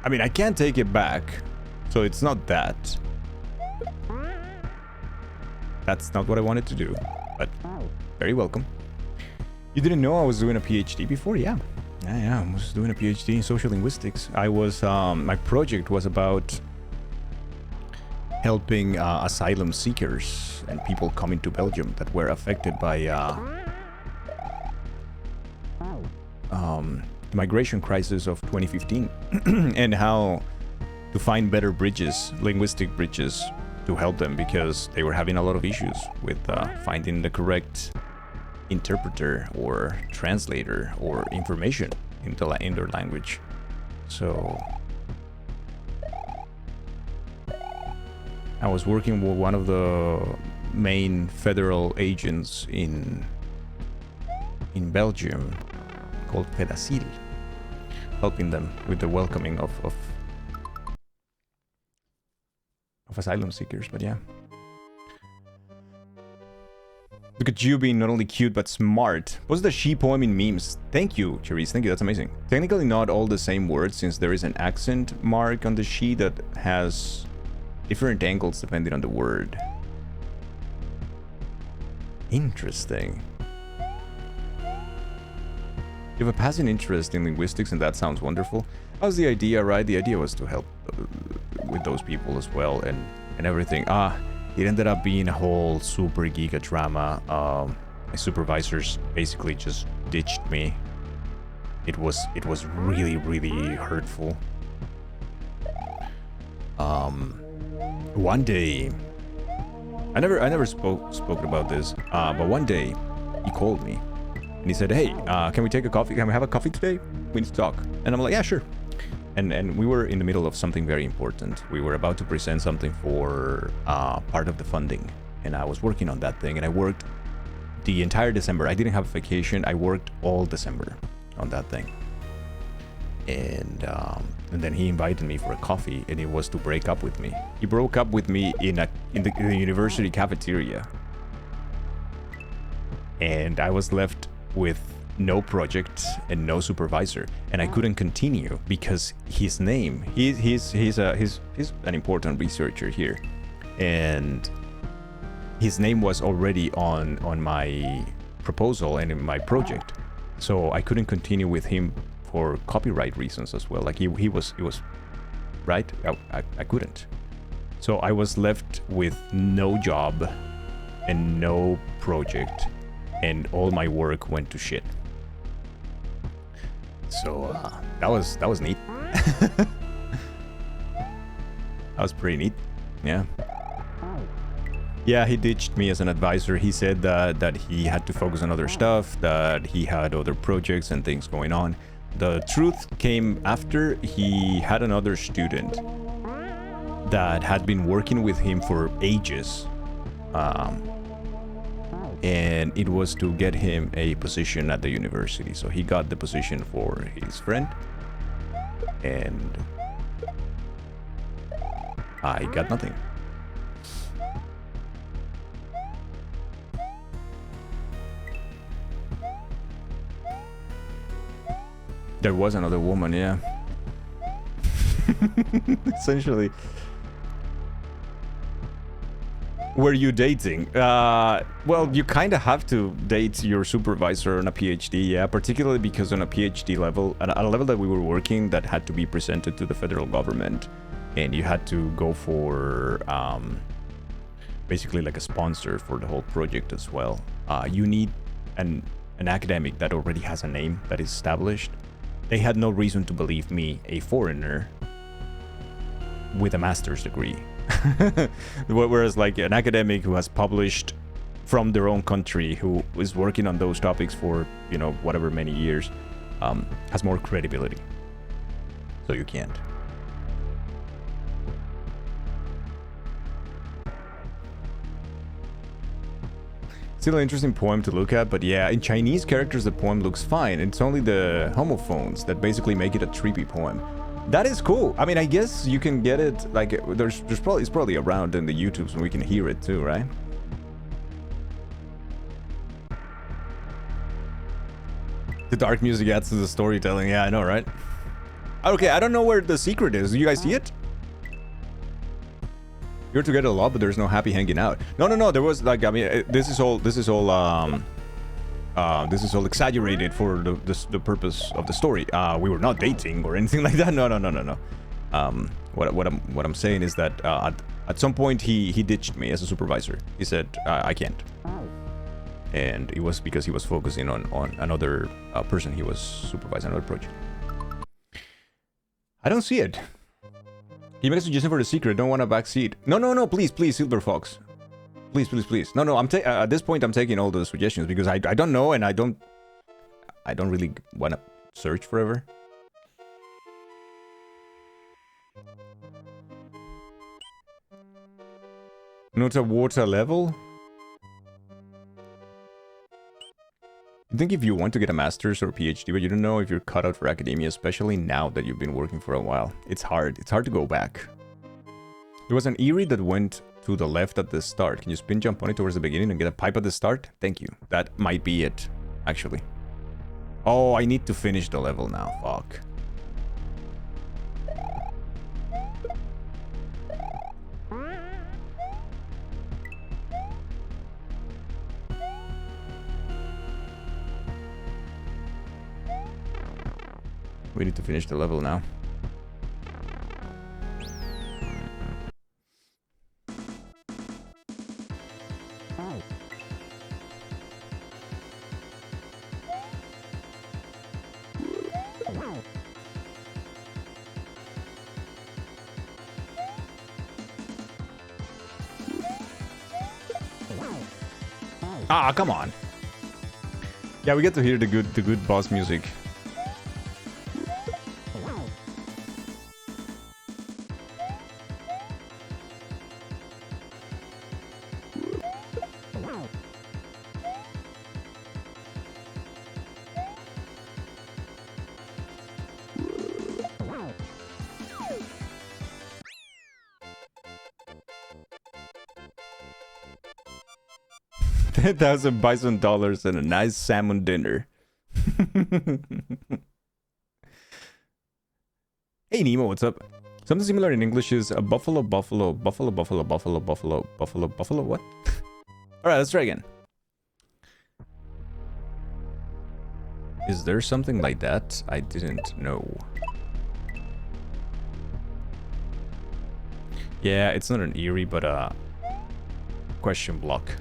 I mean, I can't take it back, so it's not that. That's not what I wanted to do, but very welcome. You didn't know I was doing a PhD before? Yeah. Yeah, I was doing a PhD in social linguistics. I was, my project was about helping asylum seekers and people coming to Belgium that were affected by the migration crisis of 2015 and how to find better bridges, linguistic bridges, to help them because they were having a lot of issues with finding the correct interpreter or translator or information in their language. So I was working with one of the main federal agents in Belgium called Pedacil, helping them with the welcoming of asylum seekers. But yeah, look at you being not only cute but smart. What's the she poem in memes? Thank you, Cherise. Thank you. That's amazing. Technically not all the same words, since there is an accent mark on the she that has different angles depending on the word. Interesting. You have a passing interest in linguistics, and that sounds wonderful. That was the idea, right? The idea was to help with those people as well, and everything. It ended up being a whole super giga drama. My supervisors basically just ditched me. It was really, really hurtful. One day, I never spoke about this, but one day he called me. And he said, hey, can we take a coffee? Can we have a coffee today? We need to talk. And I'm like, yeah, sure. And we were in the middle of something very important. We were about to present something for part of the funding. And I was working on that thing. And I worked the entire December. I didn't have a vacation. I worked all December on that thing. And then he invited me for a coffee. And it was to break up with me. He broke up with me in the university cafeteria. And I was left with no project and no supervisor, and I couldn't continue because his name, he's an important researcher here, and his name was already on my proposal and in my project, so I couldn't continue with him for copyright reasons as well. Like he was right. I couldn't, so I was left with no job and no project. And all my work went to shit. So that was neat. That was pretty neat. Yeah. Yeah, he ditched me as an advisor. He said that he had to focus on other stuff, that he had other projects and things going on. The truth came after he had another student that had been working with him for ages. And it was to get him a position at the university. So he got the position for his friend. And I got nothing. There was another woman, yeah. Essentially. Were you dating? Well, you kind of have to date your supervisor on a PhD, yeah, particularly because on a PhD level, at a level that we were working that had to be presented to the federal government, and you had to go for basically like a sponsor for the whole project as well. You need an academic that already has a name that is established. They had no reason to believe me, a foreigner with a master's degree. Whereas like an academic who has published from their own country, who is working on those topics for, you know, whatever many years, has more credibility. So you can't. Still an interesting poem to look at, but yeah, in Chinese characters the poem looks fine. It's only the homophones that basically make it a trippy poem. That is cool. I mean, I guess you can get it like it's probably around in the YouTubes and we can hear it too, right? The dark music adds to the storytelling. Yeah, I know, right? Okay, I don't know where the secret is. Do you guys see it? You're together a lot, but there's no happy hanging out. No. There was like, I mean, this is all exaggerated for the purpose of the story. We were not dating or anything like that. No. What I'm saying is that at some point he ditched me as a supervisor. He said I can't, and it was because he was focusing on another person he was supervising, another project. I don't see it. Can you make a suggestion for the secret? Don't want a backseat. No, please, Silver Fox. Please. No, at this point I'm taking all the suggestions because I don't know, and I don't really want to search forever. Not a water level? I think if you want to get a master's or PhD, but you don't know if you're cut out for academia, especially now that you've been working for a while, it's hard. It's hard to go back. There was an Eerie that went to the left at the start. Can you spin jump on it towards the beginning and get a pipe at the start? Thank you. That might be it, actually. Oh, I need to finish the level now. Fuck. We need to finish the level now. Ah, come on. Yeah, we get to hear the good boss music. $10,000 bison dollars and a nice salmon dinner. Hey Nemo, what's up? Something similar in English is a buffalo. What? Alright, let's try again. Is there something like that? I didn't know. Yeah, it's not an Eerie, but a question block.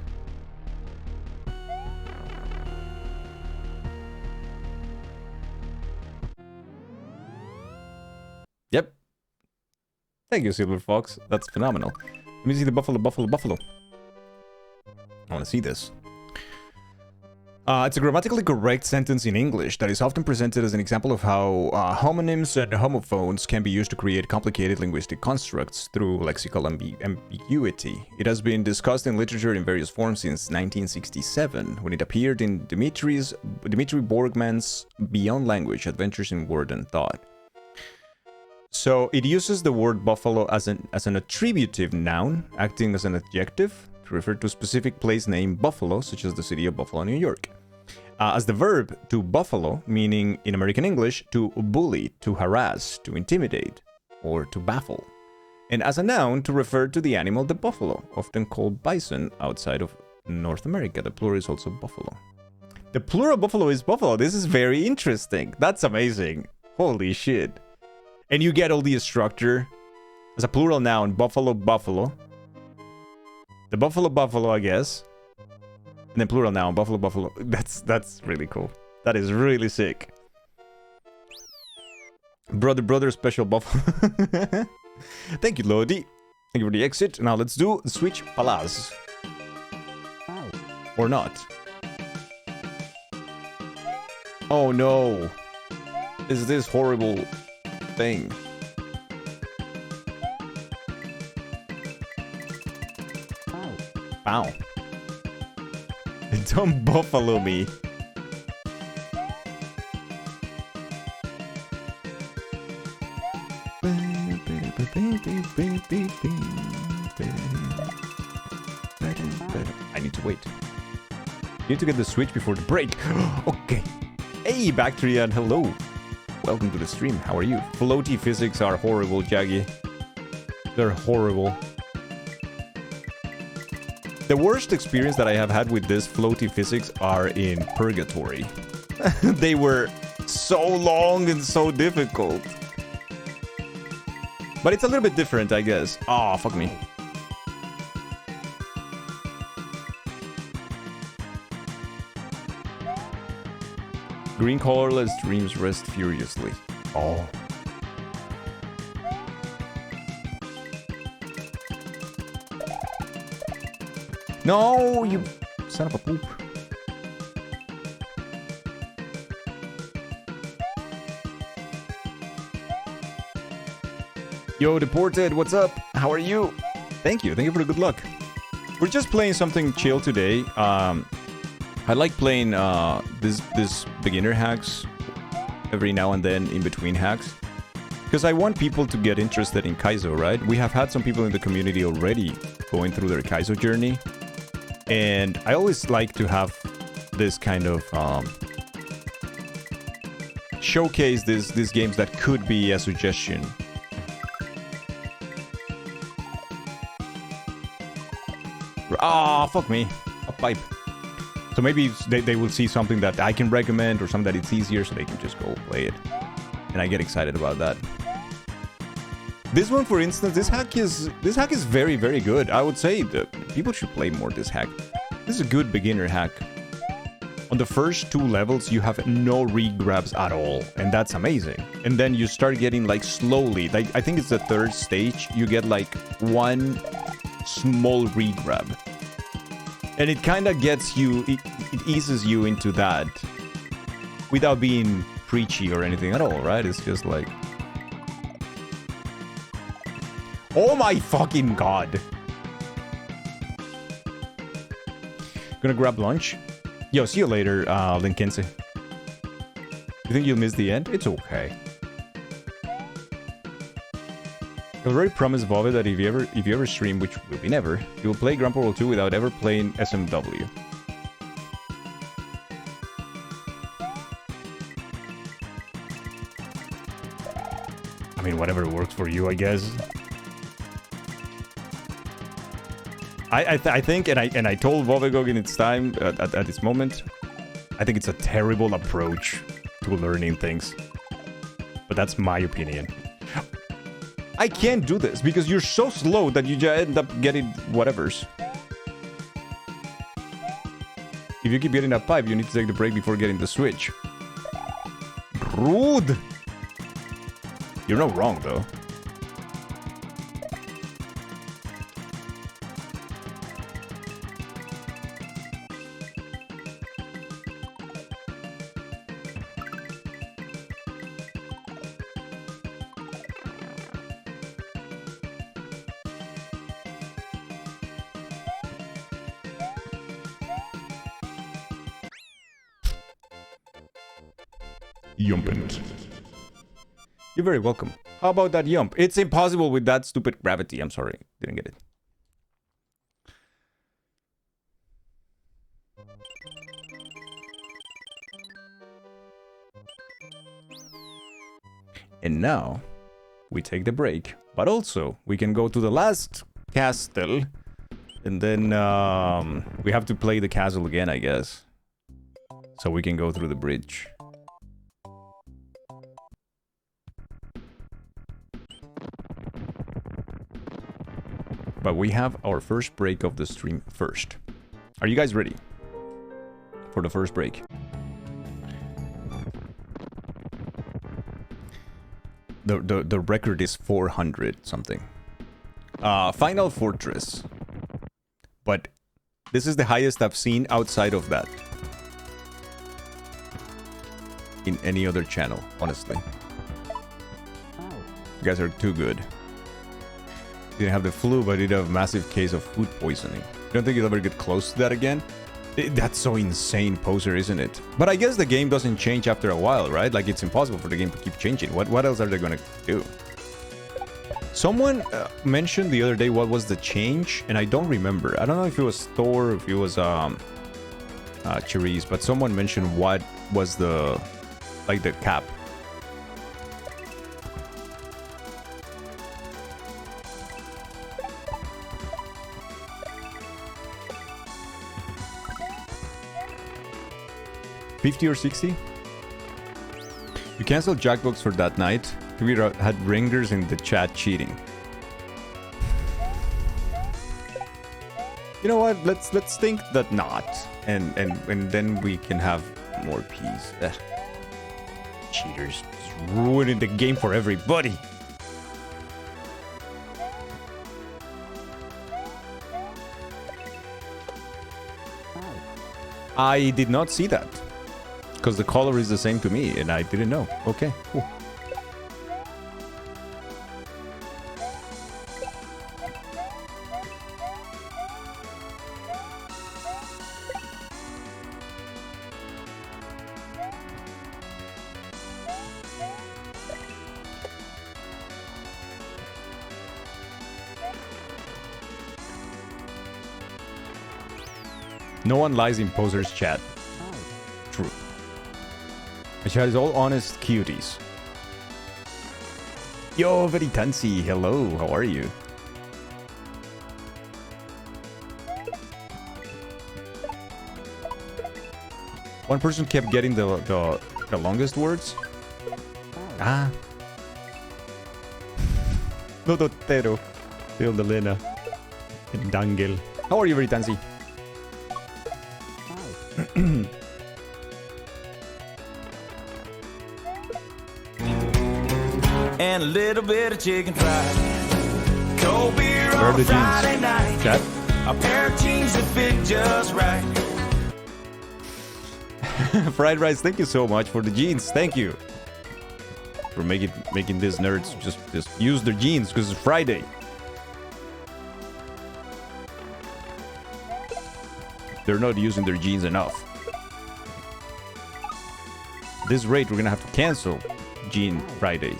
Thank you, Silver Fox. That's phenomenal. Let me see the buffalo, buffalo, buffalo. I want to see this. It's a grammatically correct sentence in English that is often presented as an example of how homonyms and homophones can be used to create complicated linguistic constructs through lexical ambiguity. It has been discussed in literature in various forms since 1967, when it appeared in Dmitry Borgman's Beyond Language, Adventures in Word and Thought. So it uses the word buffalo as an attributive noun, acting as an adjective to refer to a specific place named Buffalo, such as the city of Buffalo, New York. As the verb to buffalo, meaning in American English to bully, to harass, to intimidate, or to baffle. And as a noun to refer to the animal the buffalo, often called bison outside of North America. The plural is also buffalo. The plural buffalo is buffalo. This is very interesting. That's amazing. Holy shit. And you get all the structure as a plural noun, buffalo, buffalo. The buffalo, buffalo, I guess. And then plural noun, buffalo, buffalo. That's really cool. That is really sick. Brother, special buffalo. Thank you, Lodi. Thank you for the exit. Now let's do the Switch Palaz. Or not. Oh no. Is this horrible thing? Ow. Don't buffalo me. I need to wait. You need to get the Switch before the break. Okay. Hey, Bactrian, hello. Welcome to the stream. How are you? Floaty physics are horrible, Jaggy. They're horrible. The worst experience that I have had with this floaty physics are in Purgatory. They were so long and so difficult. But it's a little bit different, I guess. Oh, fuck me. Green colorless dreams rest furiously. Oh. No, you son of a poop. Yo, Deported, what's up? How are you? Thank you for the good luck. We're just playing something chill today. I like playing this beginner hacks every now and then in between hacks. Because I want people to get interested in Kaizo, right? We have had some people in the community already going through their Kaizo journey. And I always like to have this kind of showcase these games that could be a suggestion. Ah, fuck me. A pipe. So maybe they will see something that I can recommend or something that it's easier so they can just go play it. And I get excited about that. This one, for instance, this hack is very, very good. I would say that people should play more this hack. This is a good beginner hack. On the first 2 levels, you have no re-grabs at all, and that's amazing. And then you start getting, like, slowly, like, I think it's the 3rd stage, you get, like, 1 small re-grab. And it kind of gets you, it eases you into that without being preachy or anything at all, right? It's just like... Oh my fucking god! Gonna grab lunch? Yo, see you later, Linkense. You think you'll miss the end? It's okay. I already promised Vove that if you ever stream, which will be never, you will play Grandpa World 2 without ever playing SMW. I mean, whatever works for you, I guess. I think, and I told Vovegog in its time, at this moment, I think it's a terrible approach to learning things. But that's my opinion. I can't do this because you're so slow that you just end up getting whatevers. If you keep getting that pipe, you need to take the break before getting the Switch. Rude! You're not wrong, though. Yumpent. You're very welcome. How about that yump? It's impossible with that stupid gravity. I'm sorry. Didn't get it. And now, we take the break. But also, we can go to the last castle. And then, we have to play the castle again, I guess. So we can go through the bridge. But we have our first break of the stream first. Are you guys ready for the first break? The record is 400 something. Final Fortress. But this is the highest I've seen outside of that. In any other channel, honestly. You guys are too good. Didn't have the flu, but did have a massive case of food poisoning. You don't think you'll ever get close to that again? That's so insane, Poser, isn't it? But I guess the game doesn't change after a while, right? Like, it's impossible for the game to keep changing. What else are they gonna do? Someone mentioned the other day what was the change, and I don't remember. I don't know if it was Thor, if it was Cherise, but someone mentioned what was the, like, the cap. $50 or $60? You canceled Jackbox for that night. We had ringers in the chat cheating. You know what? Let's think that not, and then we can have more peace. Ugh. Cheaters, just ruining the game for everybody. I did not see that. Because the color is the same to me, and I didn't know. Okay, cool. No one lies in Poser's chat. True. The chat is all honest cuties. Yo, Veritansi, hello, how are you? One person kept getting the longest words. Ah. Dodotero, Fildalena, and Dangel. How are you, Veritansi? And a little bit of chicken fried. Cold beer on Friday night. Chat? A pair of jeans that fit just right. Fried rice, thank you so much for the jeans. Thank you for making these nerds just use their jeans because it's Friday. They're not using their jeans enough. At this rate, we're gonna have to cancel Jean Fridays.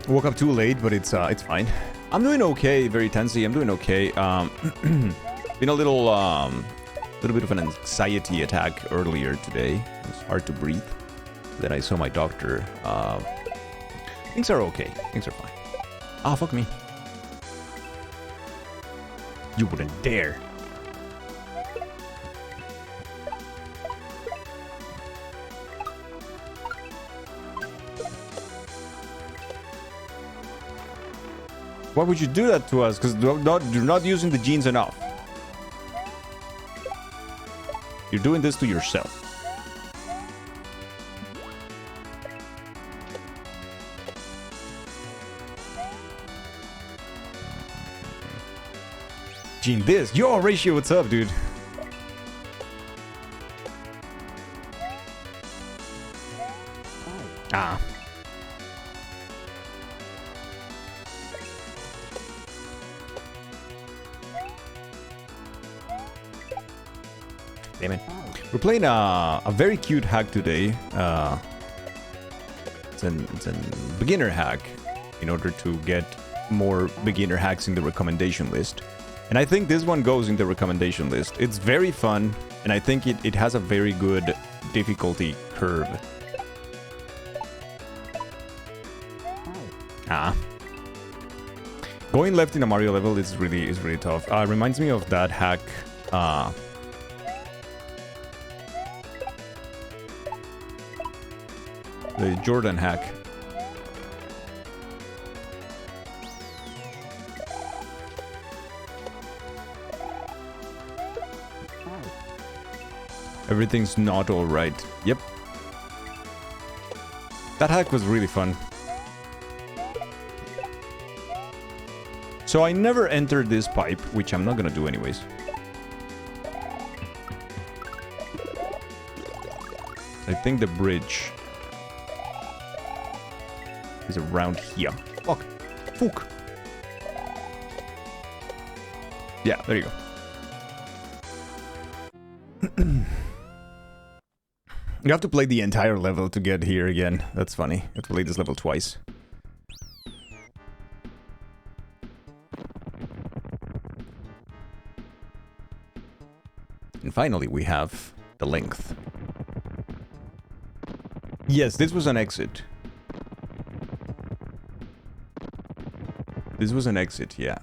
Woke up too late, but it's fine. I'm doing okay, very tensy. I'm doing okay. Been a little bit of an anxiety attack earlier today. It was hard to breathe. Then I saw my doctor. Things are okay. Things are fine. Ah, fuck me. You wouldn't dare. Why would you do that to us? Because you're not using the jeans enough. You're doing this to yourself. Gene this. Yo, Ratio, what's up, dude? Ah. Damn it. We're playing a very cute hack today. It's a beginner hack in order to get more beginner hacks in the recommendation list. And I think this one goes in the recommendation list. It's very fun, and I think it has a very good difficulty curve. Going left in a Mario level is really tough. Reminds me of that hack. The Jordan hack. Everything's not all right. Yep. That hack was really fun. So I never entered this pipe, which I'm not gonna do anyways. I think the bridge is around here. Fuck. Fuck. Yeah, there you go. You have to play the entire level to get here again. That's funny. You have to play this level twice. And finally, we have the length. Yes, this was an exit. This was an exit, yeah.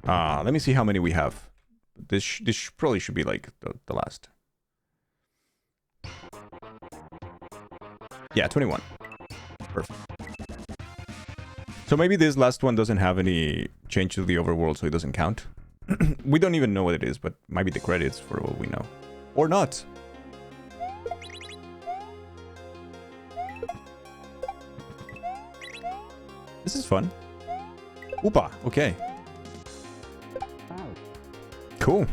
Let me see how many we have. This probably should be like the last. Yeah, 21. Perfect. So maybe this last one doesn't have any change to the overworld, so it doesn't count. We don't even know what it is, but might be the credits for all we know. Or not. This is fun. Oopa, okay. Cool.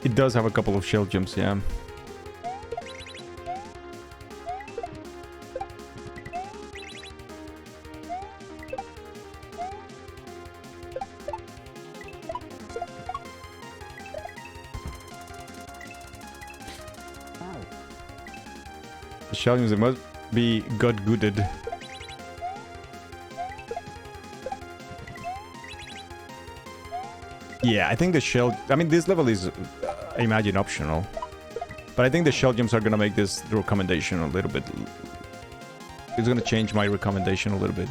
It does have a couple of shell jumps, yeah. The shell jumps, it must be god-gooded. Yeah, I think the shell... I mean, this level is, I imagine, optional. But I think the shell jumps are gonna make this recommendation a little bit... It's gonna change my recommendation a little bit.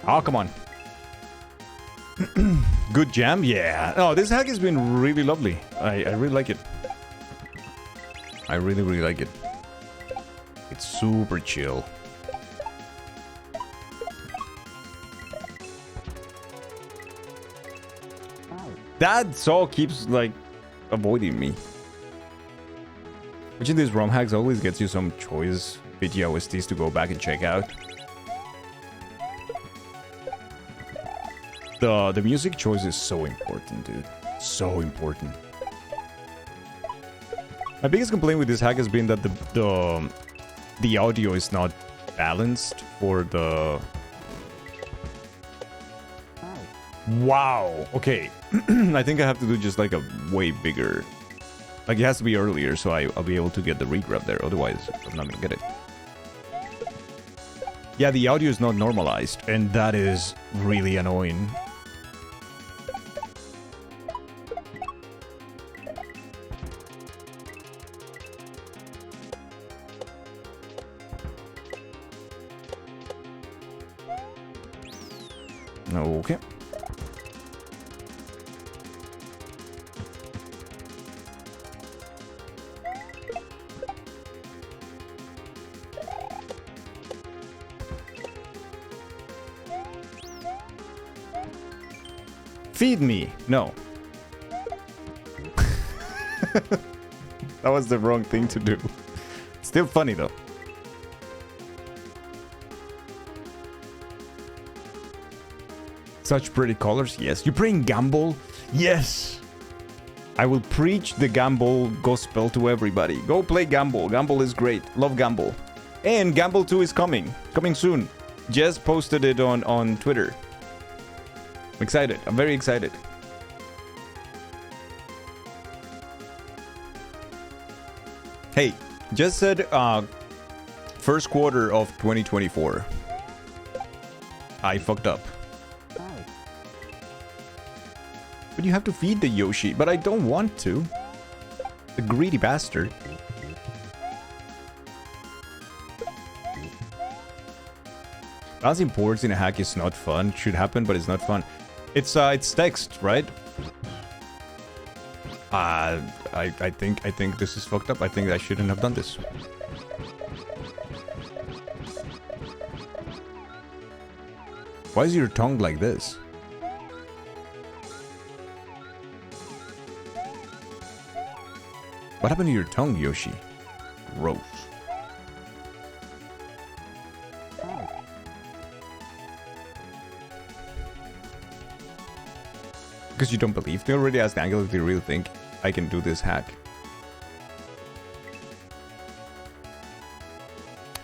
Oh, come on. Good jam? Yeah. Oh, this hack has been really lovely. I really like it. I really like it. It's super chill. That saw keeps, like, avoiding me. Which in these ROM hacks always gets you some choice video OSTs to go back and check out. The music choice is so important, dude. So important. My biggest complaint with this hack has been that the audio is not balanced for the... Wow, okay. I think I have to do just like a way bigger... Like it has to be earlier so I'll be able to get the regrab there, otherwise I'm not gonna get it. Yeah, the audio is not normalized, and that is really annoying. Okay. Feed me. No. That was the wrong thing to do. Still funny though. Such pretty colors. Yes. You playing Gumball? Yes. I will preach the Gumball gospel to everybody. Go play Gumball. Gumball is great. Love Gumball. And Gumball 2 is coming. Coming soon. Jess posted it on Twitter. I'm excited. I'm very excited. Hey, Jess said first quarter of 2024. I fucked up. But you have to feed the Yoshi. But I don't want to. The greedy bastard. Bouncing boards in a hack is not fun. Should happen, but it's not fun. It's text, right? I think this is fucked up. I think I shouldn't have done this. Why is your tongue like this? What happened to your tongue, Yoshi? Gross. Because you don't believe? They already asked Angela if they really think I can do this hack.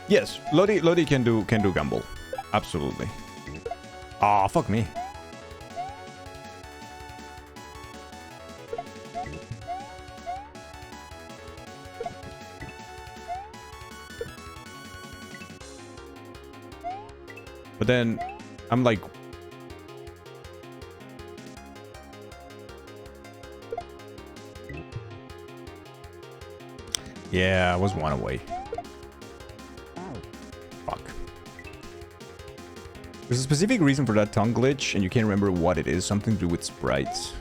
Yes, Lodi can do Gumball. Absolutely. Ah, fuck me. But then I'm like, yeah, I was one away. Fuck. There's a specific reason for that tongue glitch, and you can't remember what it is. Something to do with sprites.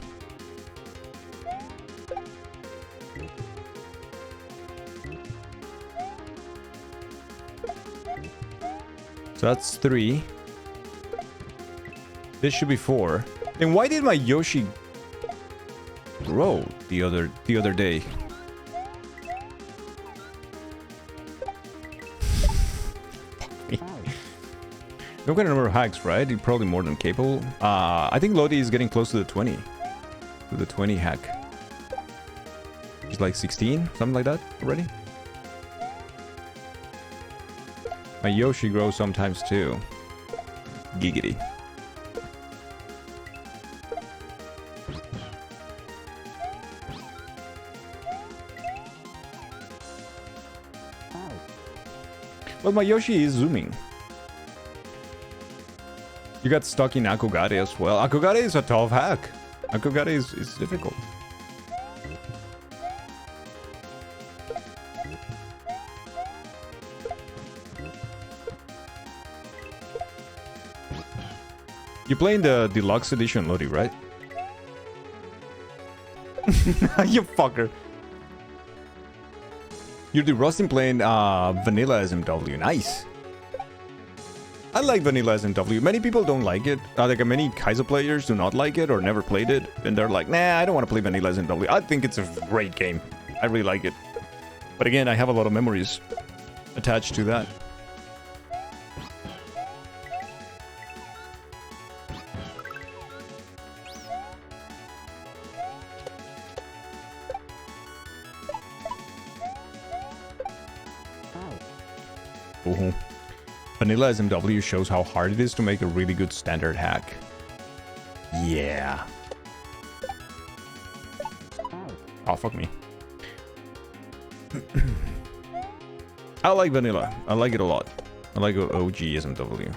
So that's 3. This should be 4. Then why did my Yoshi grow the other day? Don't get a number of hacks, right? You're probably more than capable. I think Lodi is getting close to the 20. To the 20 hack. He's like 16, something like that already. My Yoshi grows sometimes too. Giggity. Well, my Yoshi is zooming. You got stuck in Akogare as well. Akogare is a tough hack. Akogare is difficult. You're playing the deluxe edition, Lodi, right? You fucker. You're derusting playing vanilla SMW. Nice. I like vanilla SMW. Many people don't like it. Like many Kaizo players do not like it or never played it. And they're like, nah, I don't want to play vanilla SMW. I think it's a great game. I really like it. But again, I have a lot of memories attached to that. Vanilla SMW shows how hard it is to make a really good standard hack. Yeah. Oh, fuck me. I like vanilla. I like it a lot. I like OG SMW.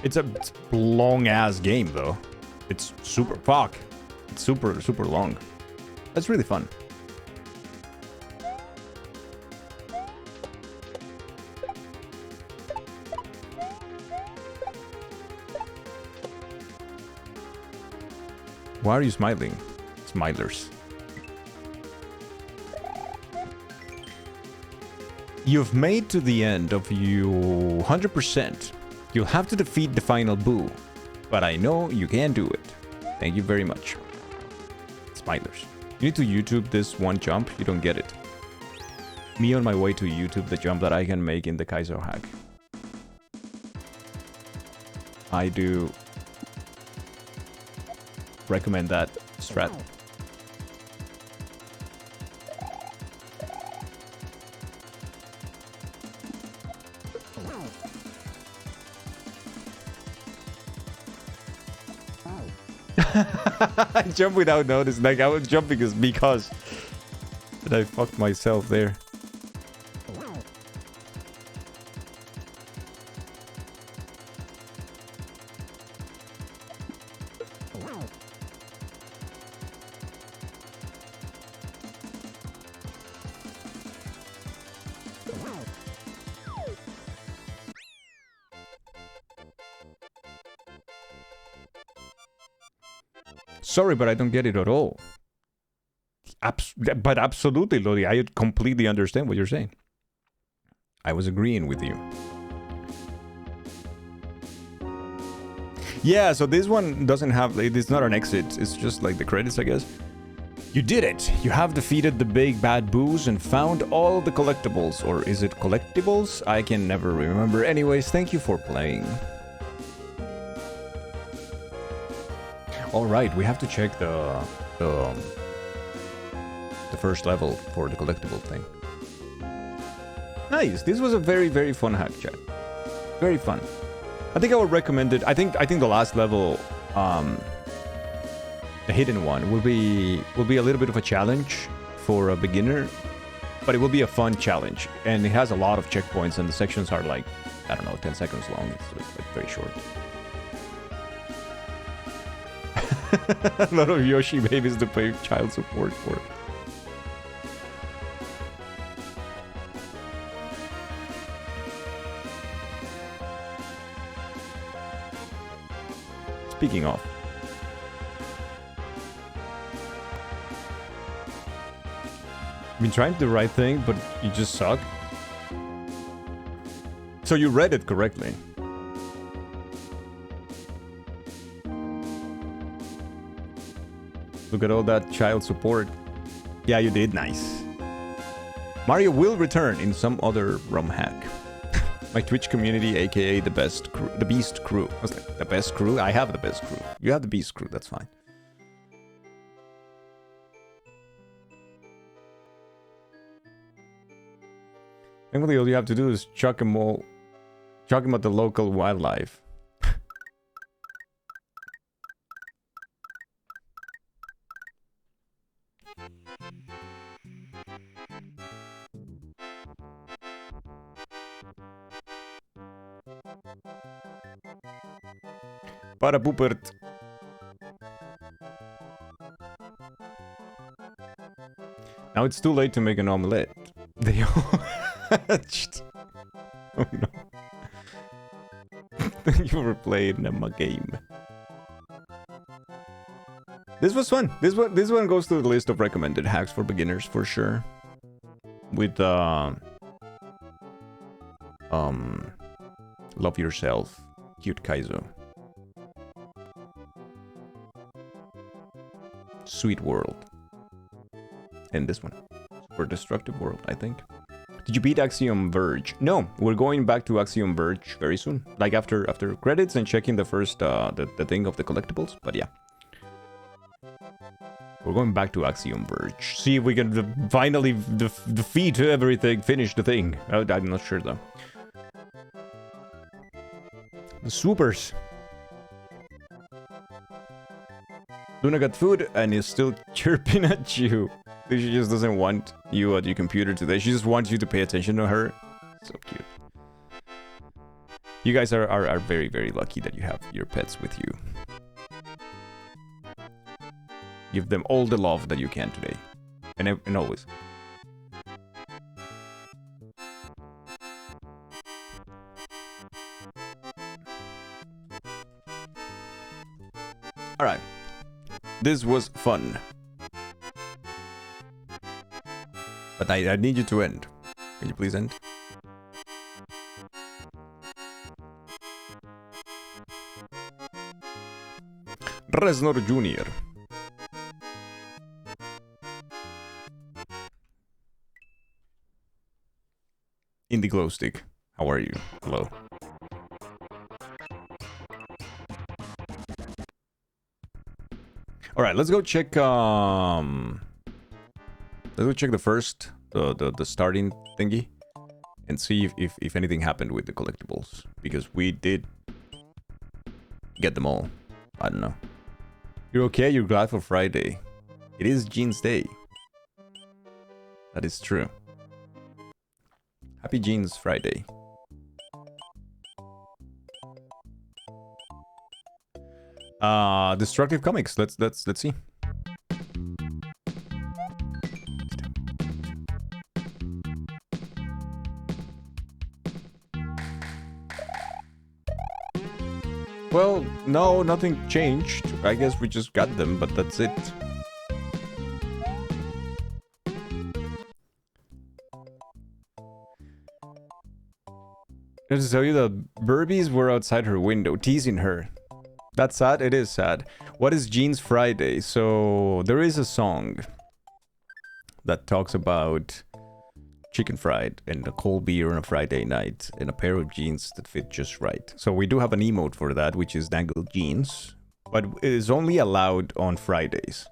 It's a long-ass game, though. It's super... Fuck. It's super, super long. That's really fun. Why are you smiling? Smilers. You've made to the end of you 100%. You'll have to defeat the final Boo. but I know you can do it. Thank you very much. Smilers. You need to YouTube this one jump. You don't get it. Me on my way to YouTube the jump that I can make in the Kaizo hack. I do recommend that strat. I jump without notice. Like I was jumping because and I fucked myself there. Sorry, but I don't get it at all. But absolutely, Lodi, I completely understand what you're saying. I was agreeing with you. Yeah, so this one doesn't have... It's not an exit. It's just like the credits, I guess. You did it! You have defeated the big bad boos and found all the collectibles. Or is it collectibles? I can never remember. Anyways, thank you for playing. All right, we have to check the first level for the collectible thing. Nice. This was a very, very fun hack, chat. Very fun. I think I would recommend it. I think the last level, the hidden one, will be a little bit of a challenge for a beginner, but it will be a fun challenge, and it has a lot of checkpoints, and the sections are like, I don't know, 10 seconds long. It's like very short. A lot of Yoshi babies to pay child support for. Speaking of, you've been trying to do the right thing, but you just suck. So you read it correctly. Look at all that child support. Yeah, you did. Nice. Mario will return in some other ROM hack. My Twitch community, aka the best crew, the Beast crew. I was like, the best crew? I have the best crew. You have the Beast crew, that's fine. Thankfully, all you have to do is chuck him at the local wildlife. Para poopert. Now it's too late to make an omelette. They all hatched. Oh no. Thank you for playing a game. This was fun. This one goes to the list of recommended hacks for beginners for sure. With love yourself, cute Kaizo. Sweet World. And this one. Super Destructive World, I think. Did you beat Axiom Verge? No, we're going back to Axiom Verge very soon. Like after credits and checking the first the thing of the collectibles, but yeah. We're going back to Axiom Verge. See if we can finally defeat everything, finish the thing. I'm not sure though. The swoopers. Luna got food and is still chirping at you. She just doesn't want you at your computer today. She just wants you to pay attention to her. So cute. You guys are very, very lucky that you have your pets with you. Give them all the love that you can today. And always. Alright. This was fun. But I need you to end. Can you please end? Reznor Jr. Indie Glow Stick, how are you? Hello. All right, let's go check. Let's go check the first, the starting thingy, and see if anything happened with the collectibles, because we did get them all. I don't know. You're okay? You're glad for Friday? It is Jeans Day. That is true. Happy Jeans Friday. Destructive Comics. Let's see. Well, no, nothing changed. I guess we just got them, but that's it. Just to tell you that Burbies were outside her window, teasing her. That's sad? It is sad. What is Jeans Friday? So, there is a song that talks about chicken fried and a cold beer on a Friday night and a pair of jeans that fit just right. So we do have an emote for that, which is dangled jeans, but it is only allowed on Fridays.